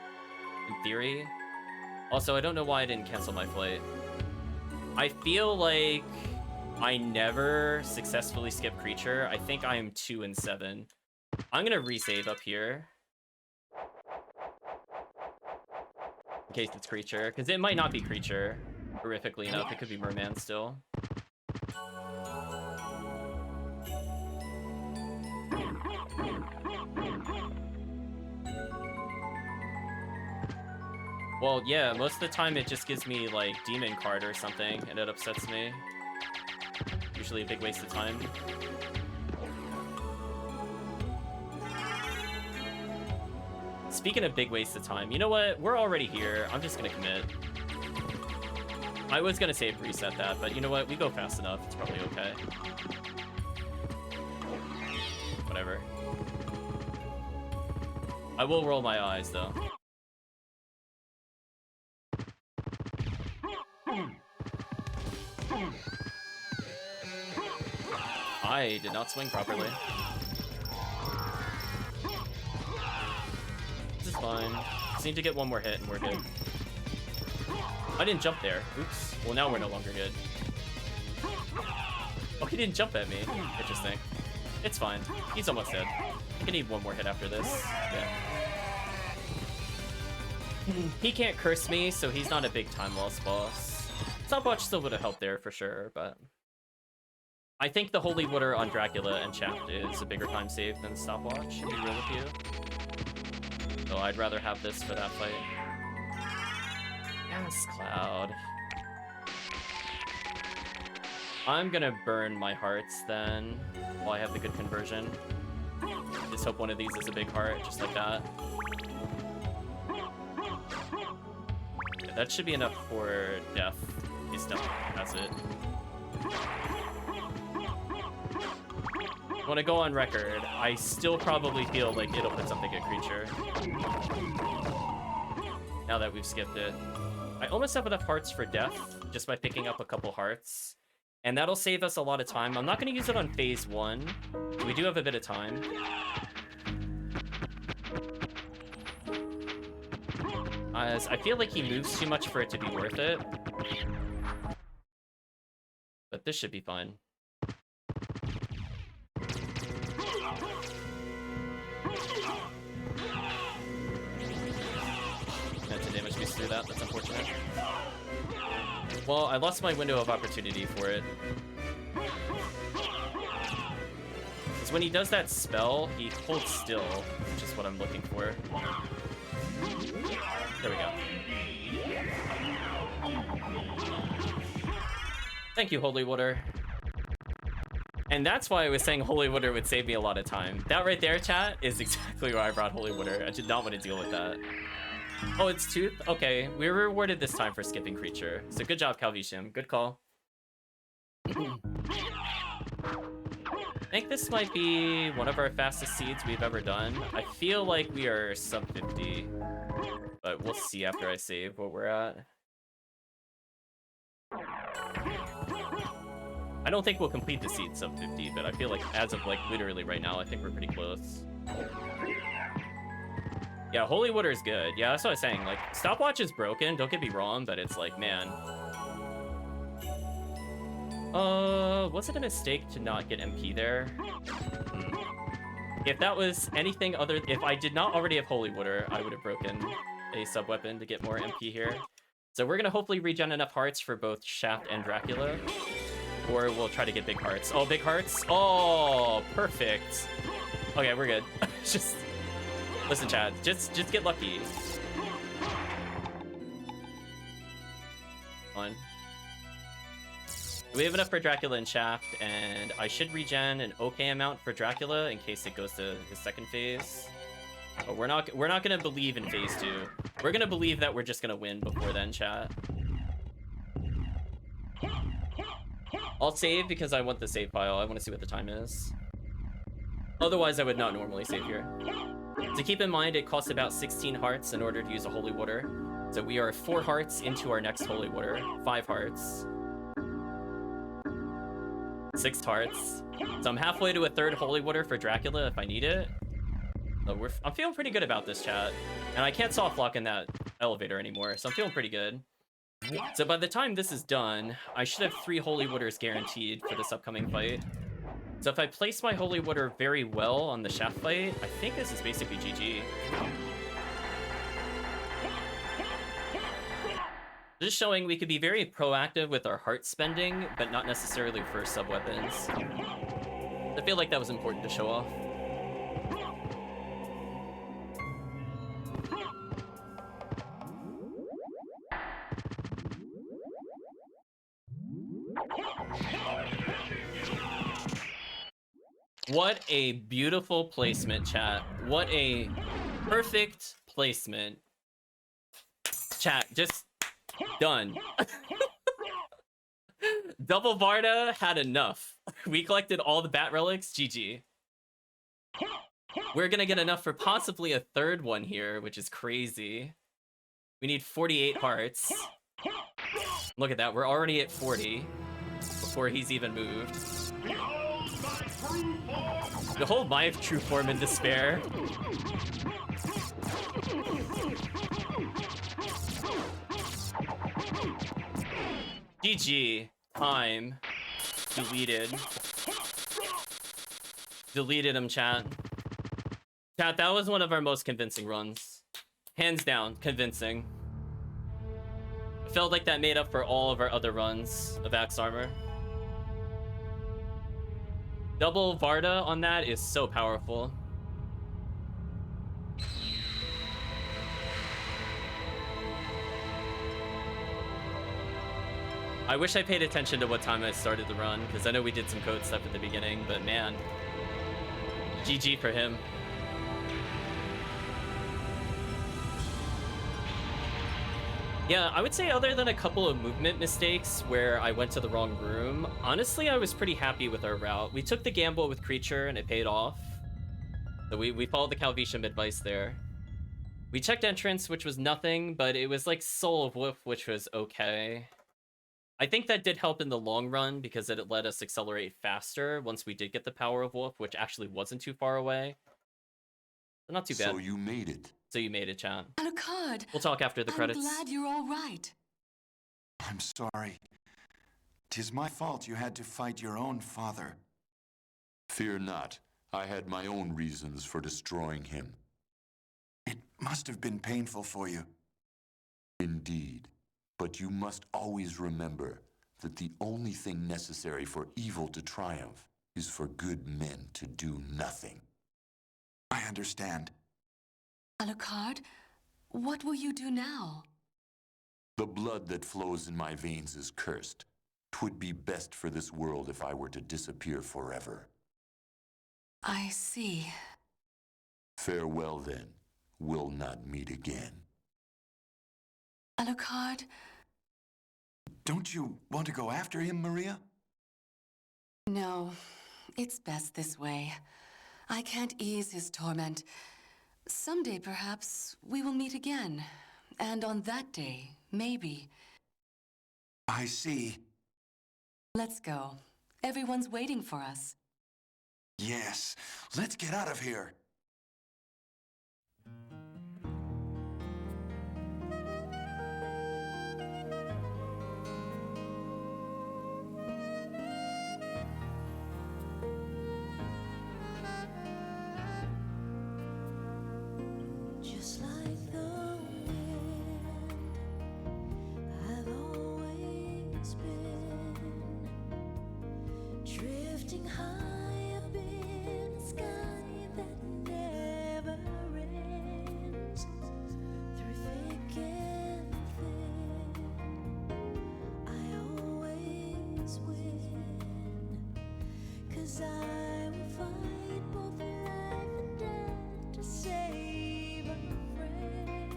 in theory. Also, I don't know why I didn't cancel my flight. I feel like I never successfully skip creature. I think I am 2 and 7. I'm gonna resave up here. In case it's creature, because it might not be creature, horrifically enough. It could be merman still. Well, yeah, most of the time it just gives me, like, demon card or something, and it upsets me. Usually a big waste of time. Speaking of big waste of time, you know what? We're already here. I'm just gonna commit. I was gonna save reset that, but you know what? We go fast enough. It's probably okay. Whatever. I will roll my eyes, though. I did not swing properly. This is fine. Just need to get one more hit and we're good. I didn't jump there. Oops. Well, now we're no longer good. Oh, he didn't jump at me. Interesting. It's fine. He's almost dead. I can need one more hit after this. Yeah. He can't curse me, so he's not a big time loss boss. Stopwatch still would have helped there for sure, but I think the Holy Water on Dracula and Shaft is a bigger time save than Stopwatch, to be real with you. So I'd rather have this for that fight. Yes, Cloud. I'm gonna burn my hearts then, while I have the good conversion. Just hope one of these is a big heart, just like that. Yeah, that should be enough for death. He's done. That's it. I want to go on record. I still probably feel like it'll put something at creature. Now that we've skipped it. I almost have enough hearts for death, just by picking up a couple hearts. And that'll save us a lot of time. I'm not going to use it on phase 1. We do have a bit of time. As I feel like he moves too much for it to be worth it. But this should be fine. Had to damage boost through that, that's unfortunate. Well, I lost my window of opportunity for it. Because when he does that spell, he holds still, which is what I'm looking for. There we go. Thank you, Holy Water. And that's why I was saying Holy Water would save me a lot of time. That right there, chat, is exactly why I brought Holy Water. I did not want to deal with that. Oh, it's Tooth? Okay, we were rewarded this time for skipping creature. So good job, Calvisium. Good call. I think this might be one of our fastest seeds we've ever done. I feel like we are sub 50. But we'll see after I save what we're at. I don't think we'll complete the seed sub 50, but I feel like as of like literally right now, I think we're pretty close. Yeah, Holy Water is good. Yeah, that's what I was saying. Like, Stopwatch is broken, don't get me wrong, but it's like, man. Was it a mistake to not get MP there? If that was anything other... If I did not already have Holy Water, I would have broken a sub-weapon to get more MP here. So we're gonna hopefully regen enough hearts for both Shaft and Dracula. Or we'll try to get big hearts. Oh, big hearts? Oh, perfect. Okay, we're good. Just... Listen, Chad, just get lucky. One. We have enough for Dracula and Shaft, and I should regen an okay amount for Dracula in case it goes to his second phase. But we're not gonna believe in phase 2. We're gonna believe that we're just gonna win before then, chat. I'll save because I want the save file. I want to see what the time is. Otherwise, I would not normally save here. So keep in mind, it costs about 16 hearts in order to use a Holy Water. So we are 4 hearts into our next Holy Water. 5 hearts. 6 hearts. So I'm halfway to a 3rd Holy Water for Dracula if I need it. So I'm feeling pretty good about this, chat. And I can't soft lock in that elevator anymore, so I'm feeling pretty good. So by the time this is done, I should have 3 Holy Waters guaranteed for this upcoming fight. So if I place my Holy Water very well on the Shaft fight, I think this is basically GG. Just showing we could be very proactive with our heart spending, but not necessarily for sub-weapons. I feel like that was important to show off. What a beautiful placement, chat. What a perfect placement. Chat, just done. Double Varda had enough. We collected all the bat relics, GG. We're gonna get enough for possibly a 3rd one here, which is crazy. We need 48 hearts. Look at that, we're already at 40 before he's even moved. Behold my true form in despair. GG. Time. Deleted. Deleted him, chat. Chat, that was one of our most convincing runs. Hands down, convincing. I felt like that made up for all of our other runs of Axe Armor. Double Varda on that is so powerful. I wish I paid attention to what time I started the run, because I know we did some code stuff at the beginning, but man, GG for him. Yeah, I would say other than a couple of movement mistakes where I went to the wrong room, honestly, I was pretty happy with our route. We took the gamble with Creature and it paid off. So we followed the Calvisham advice there. We checked entrance, which was nothing, but it was like Soul of Wolf, which was okay. I think that did help in the long run because it let us accelerate faster once we did get the Power of Wolf, which actually wasn't too far away. But not too bad. So you made it. So you made it, chat. Alucard, We'll talk after the credits. I'm glad you're all right. I'm sorry. 'Tis my fault you had to fight your own father. Fear not. I had my own reasons for destroying him. It must have been painful for you. Indeed. But you must always remember that the only thing necessary for evil to triumph is for good men to do nothing. I understand. Alucard, what will you do now? The blood that flows in my veins is cursed. 'Twould be best for this world if I were to disappear forever. I see. Farewell then. We'll not meet again. Alucard, Don't you want to go after him, Maria? no, it's best this way. I can't ease his torment. Someday, perhaps, we will meet again. And on that day, maybe. I see. Let's go. Everyone's waiting for us. Yes, let's get out of here. Just like the wind, I've always been drifting high up in the sky that never ends. Through thick and thin, I always win, 'cause I will fight both life and death to save a friend.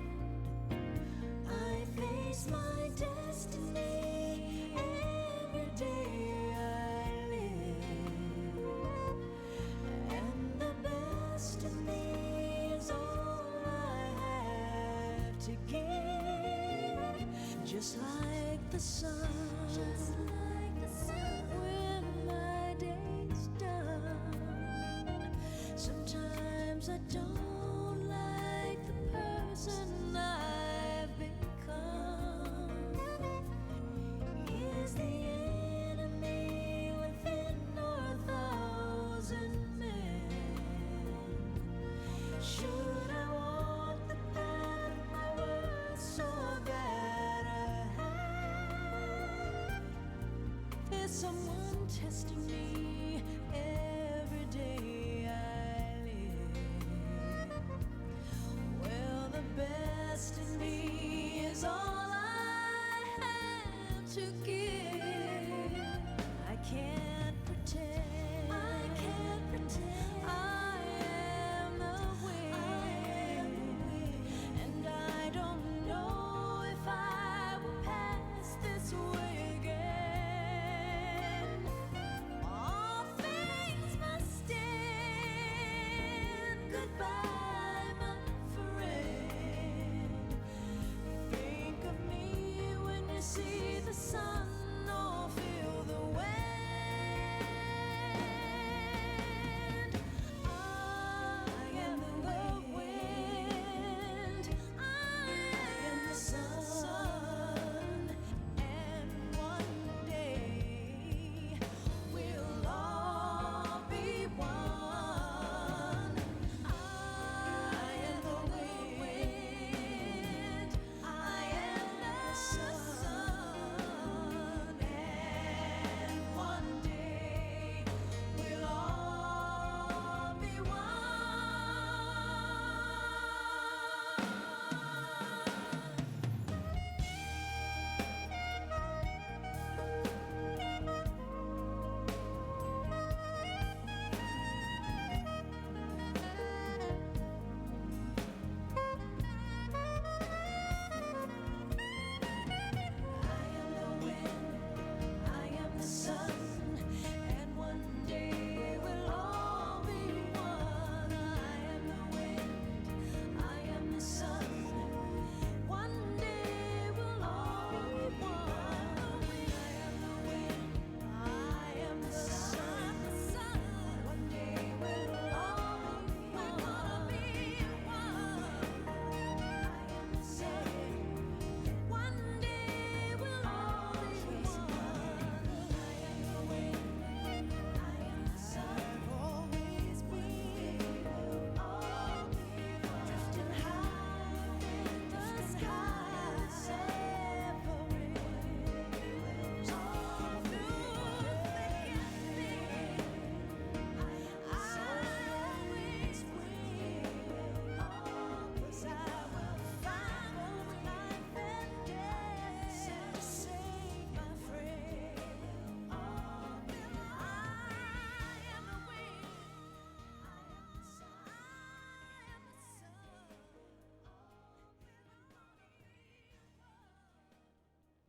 I face my destiny every day I live, and the best in me is all I have to give. Just like the sun, when my day's done. Sometimes I don't like the person I've become. Is the enemy within our 1,000 men? Should I walk the path my words so bad I have? Is someone testing me every day I live? Well, the best in me is all I have to give. I can't pretend. I am the wind. And I don't know if I will pass this way again. All things must end. Goodbye, my friend. Think of me when you see the sun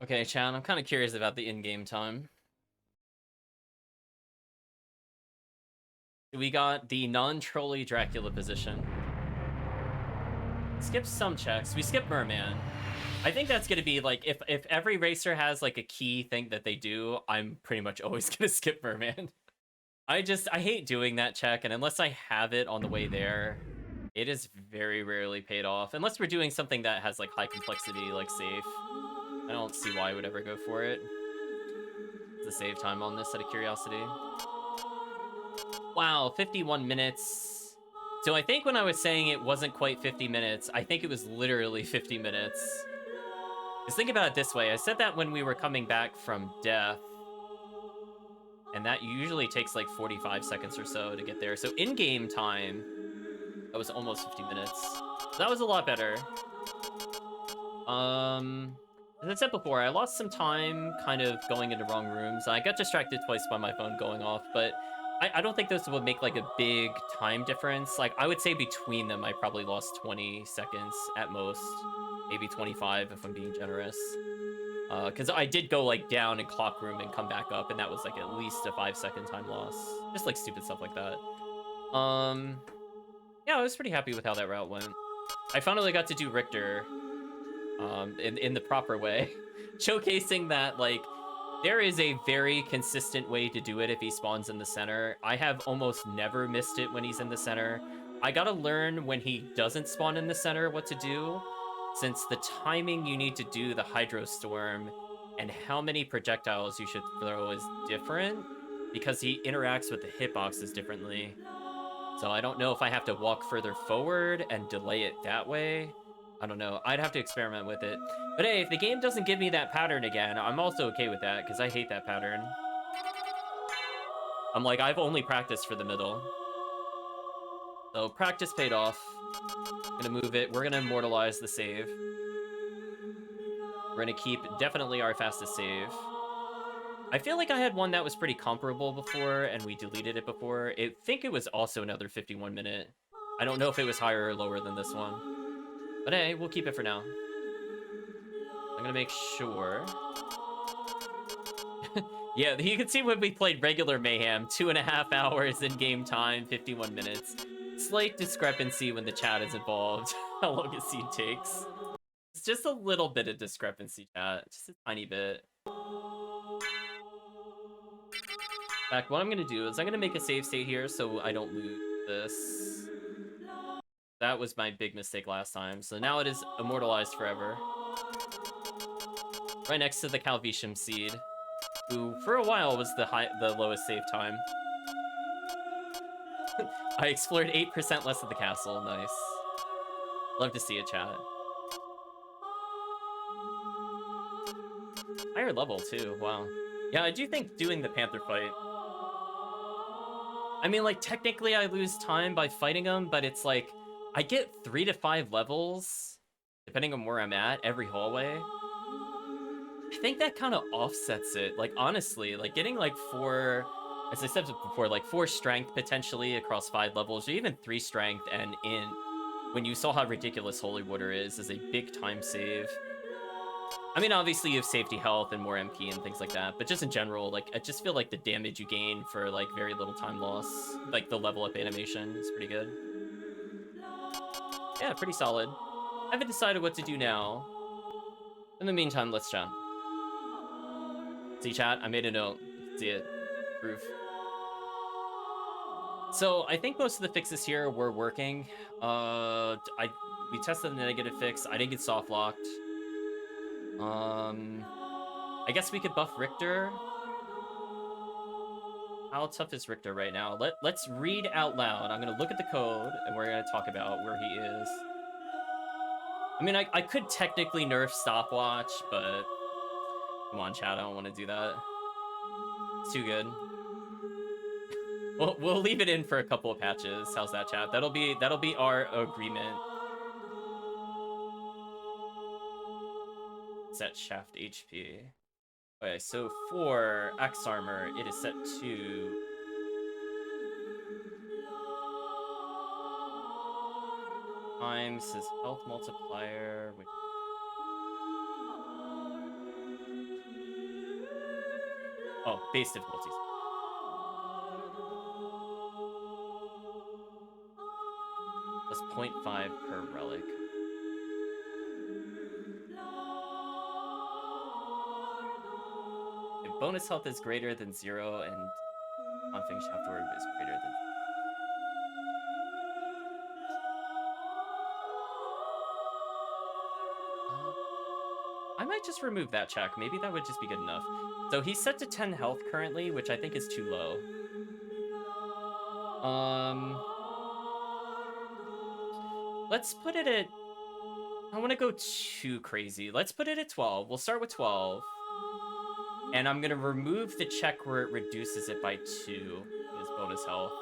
Okay, Chan, I'm kind of curious about the in-game time. We got the non-trolly Dracula position. Skip some checks. We skip Merman. I think that's gonna be like if every racer has like a key thing that they do, I'm pretty much always gonna skip Merman. I hate doing that check, and unless I have it on the way there, it is very rarely paid off. Unless we're doing something that has like high complexity, like safe. I don't see why I would ever go for it. The save time on this out of curiosity. Wow, 51 minutes. So I think when I was saying it wasn't quite 50 minutes, I think it was literally 50 minutes. Just think about it this way. I said that when we were coming back from death, and that usually takes like 45 seconds or so to get there. So in-game time, that was almost 50 minutes. That was a lot better. As I said before, I lost some time kind of going into wrong rooms. I got distracted twice by my phone going off, but I don't think those would make like a big time difference. Like I would say between them, I probably lost 20 seconds at most, maybe 25 if I'm being generous. Because I did go like down in clock room and come back up, and that was like at least a 5-second time loss. Just like stupid stuff like that. Yeah, I was pretty happy with how that route went. I finally got to do Richter in the proper way, showcasing that like there is a very consistent way to do it if he spawns in the center. I have almost never missed it when he's in the center. I gotta learn when he doesn't spawn in the center what to do, since the timing you need to do the Hydro Storm and how many projectiles you should throw is different, because he interacts with the hitboxes differently. So I don't know if I have to walk further forward and delay it that way. I don't know. I'd have to experiment with it. But hey, if the game doesn't give me that pattern again, I'm also okay with that, because I hate that pattern. I'm like, I've only practiced for the middle. So practice paid off. Gonna move it. We're gonna immortalize the save. We're gonna keep definitely our fastest save. I feel like I had one that was pretty comparable before, and we deleted it before. I think it was also another 51 minute. I don't know if it was higher or lower than this one. But hey, we'll keep it for now. I'm gonna make sure. Yeah, you can see when we played regular Mayhem, 2.5 hours in game time, 51 minutes. Slight discrepancy when the chat is involved, how long a scene takes. It's just a little bit of discrepancy, chat, just a tiny bit. In fact, what I'm gonna do is I'm gonna make a save state here so I don't lose this. That was my big mistake last time, so now it is immortalized forever. Right next to the Calvisham Seed, who for a while was the lowest save time. I explored 8% less of the castle, nice. Love to see it, chat. Higher level too, wow. Yeah, I do think doing the Panther fight, I mean, like, technically I lose time by fighting him, but it's like, I get 3 to 5 levels, depending on where I'm at, every hallway. I think that kind of offsets it. Like, honestly, like, getting, like, 4, as I said before, like, 4 strength, potentially, across 5 levels, or even 3 strength and int, when you saw how ridiculous Holy Water is a big time save. I mean, obviously you have safety health and more MP and things like that, but just in general, like, I just feel like the damage you gain for, like, very little time loss, like, the level up animation is pretty good. Yeah, pretty solid. I haven't decided what to do now. In the meantime, let's chat. See, chat? I made a note. You can see it. Proof. So, I think most of the fixes here were working. We tested the negative fix. I didn't get soft locked. I guess we could buff Richter. How tough is Richter right now? Let's read out loud. I'm gonna look at the code, and we're gonna talk about where he is. I mean, I could technically nerf stopwatch, but come on, chat, I don't want to do that. It's too good. We'll leave it in for a couple of patches. How's that, chat? That'll be our agreement. Set shaft HP. Okay, so for Axe Armor, it is set to times his health multiplier, which Oh, base difficulties. Plus 0.5 per relic. If bonus health is greater than 0 and on-finish afterward is greater than... I might just remove that check. Maybe that would just be good enough. So he's set to 10 health currently, which I think is too low. Let's put it at... I want to go too crazy. Let's put it at 12. We'll start with 12. And I'm going to remove the check where it reduces it by 2, his bonus health.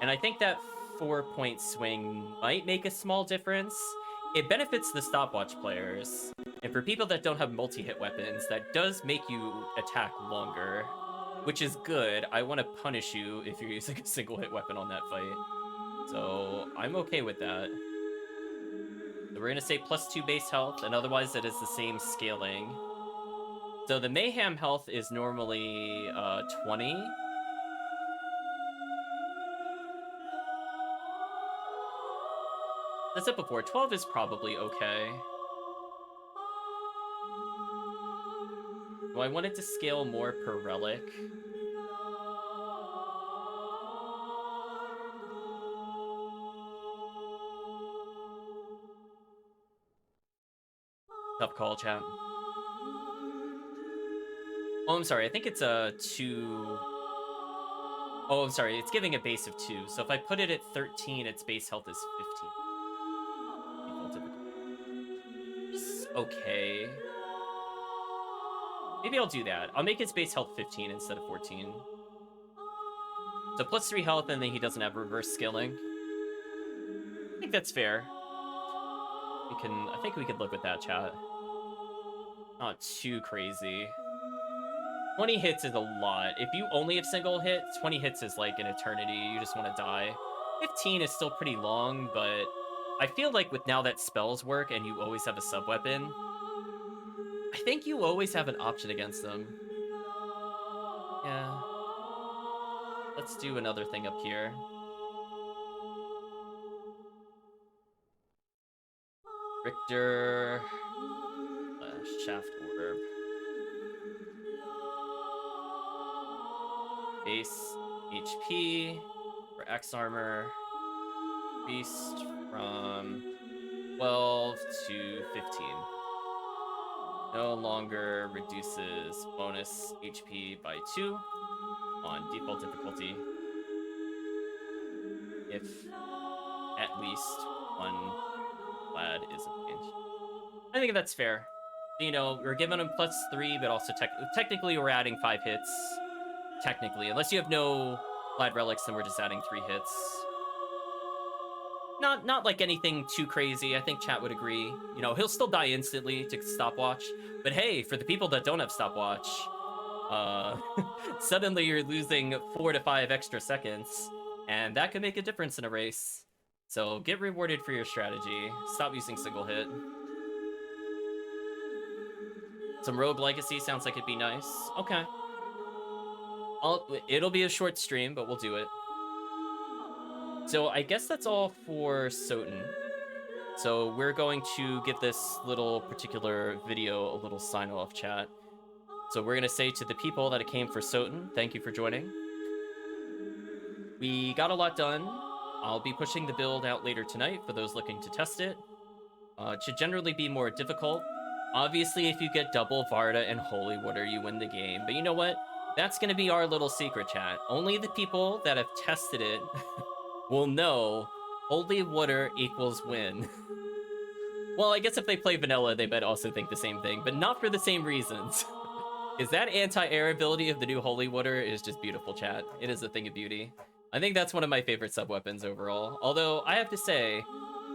And I think that 4-point swing might make a small difference. It benefits the stopwatch players. And for people that don't have multi-hit weapons, that does make you attack longer, which is good. I want to punish you if you're using a single-hit weapon on that fight. So I'm okay with that. So we're going to say plus 2 base health, and otherwise it is the same scaling. So the Mayhem health is normally 20. As I said before, 12 is probably okay. Do I want it to scale more per relic? Tough call, chat. Oh, I'm sorry. I think it's a 2... Oh, I'm sorry. It's giving a base of 2. So if I put it at 13, its base health is 15. Okay. Maybe I'll do that. I'll make its base health 15 instead of 14. So plus 3 health, and then he doesn't have reverse scaling. I think that's fair. I think we could live with that, chat. Not too crazy. 20 hits is a lot. If you only have single hits, 20 hits is like an eternity. You just want to die. 15 is still pretty long, but I feel like with now that spells work and you always have a sub-weapon, I think you always have an option against them. Yeah. Let's do another thing up here. Richter... Shaft Orb. Base HP for X armor. Beast from 12 to 15. No longer reduces bonus HP by 2 on default difficulty. If at least one lad is obtained. I think that's fair. You know, we're giving him plus 3, but also technically we're adding 5 hits. Technically, unless you have no Glide Relics, then we're just adding 3 hits. Not like anything too crazy. I think chat would agree. You know, he'll still die instantly to stopwatch. But hey, for the people that don't have stopwatch, suddenly you're losing 4 to 5 extra seconds, and that could make a difference in a race. So get rewarded for your strategy. Stop using single hit. Some Rogue Legacy sounds like it'd be nice. Okay. It'll be a short stream, but we'll do it. So I guess that's all for SotN. So we're going to give this little particular video a little sign-off, chat. So we're going to say to the people that it came for SotN, thank you for joining. We got a lot done. I'll be pushing the build out later tonight for those looking to test it. It should generally be more difficult. Obviously, if you get double Varda and Holy Water, you win the game. But you know what? That's going to be our little secret, chat. Only the people that have tested it will know Holy Water equals win. Well, I guess if they play vanilla, they might also think the same thing, but not for the same reasons. Is that anti-air ability of the new Holy Water is just beautiful, chat. It is a thing of beauty. I think that's one of my favorite sub-weapons overall. Although, I have to say,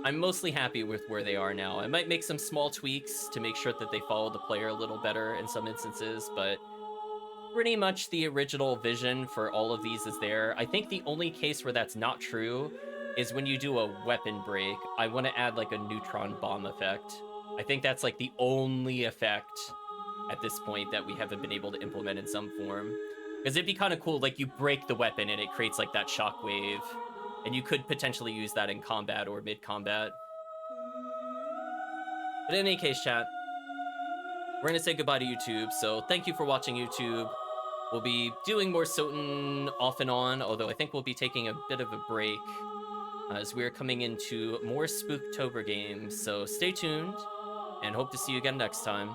I'm mostly happy with where they are now. I might make some small tweaks to make sure that they follow the player a little better in some instances, but pretty much the original vision for all of these is there. I think the only case where that's not true is when you do a weapon break. I want to add like a neutron bomb effect. I think that's like the only effect at this point that we haven't been able to implement in some form. Because it'd be kind of cool, like you break the weapon and it creates like that shockwave, and you could potentially use that in combat or mid-combat. But in any case, chat, we're gonna say goodbye to YouTube, so thank you for watching YouTube. We'll be doing more SotN off and on, although I think we'll be taking a bit of a break as we're coming into more Spooktober games, so stay tuned, and hope to see you again next time.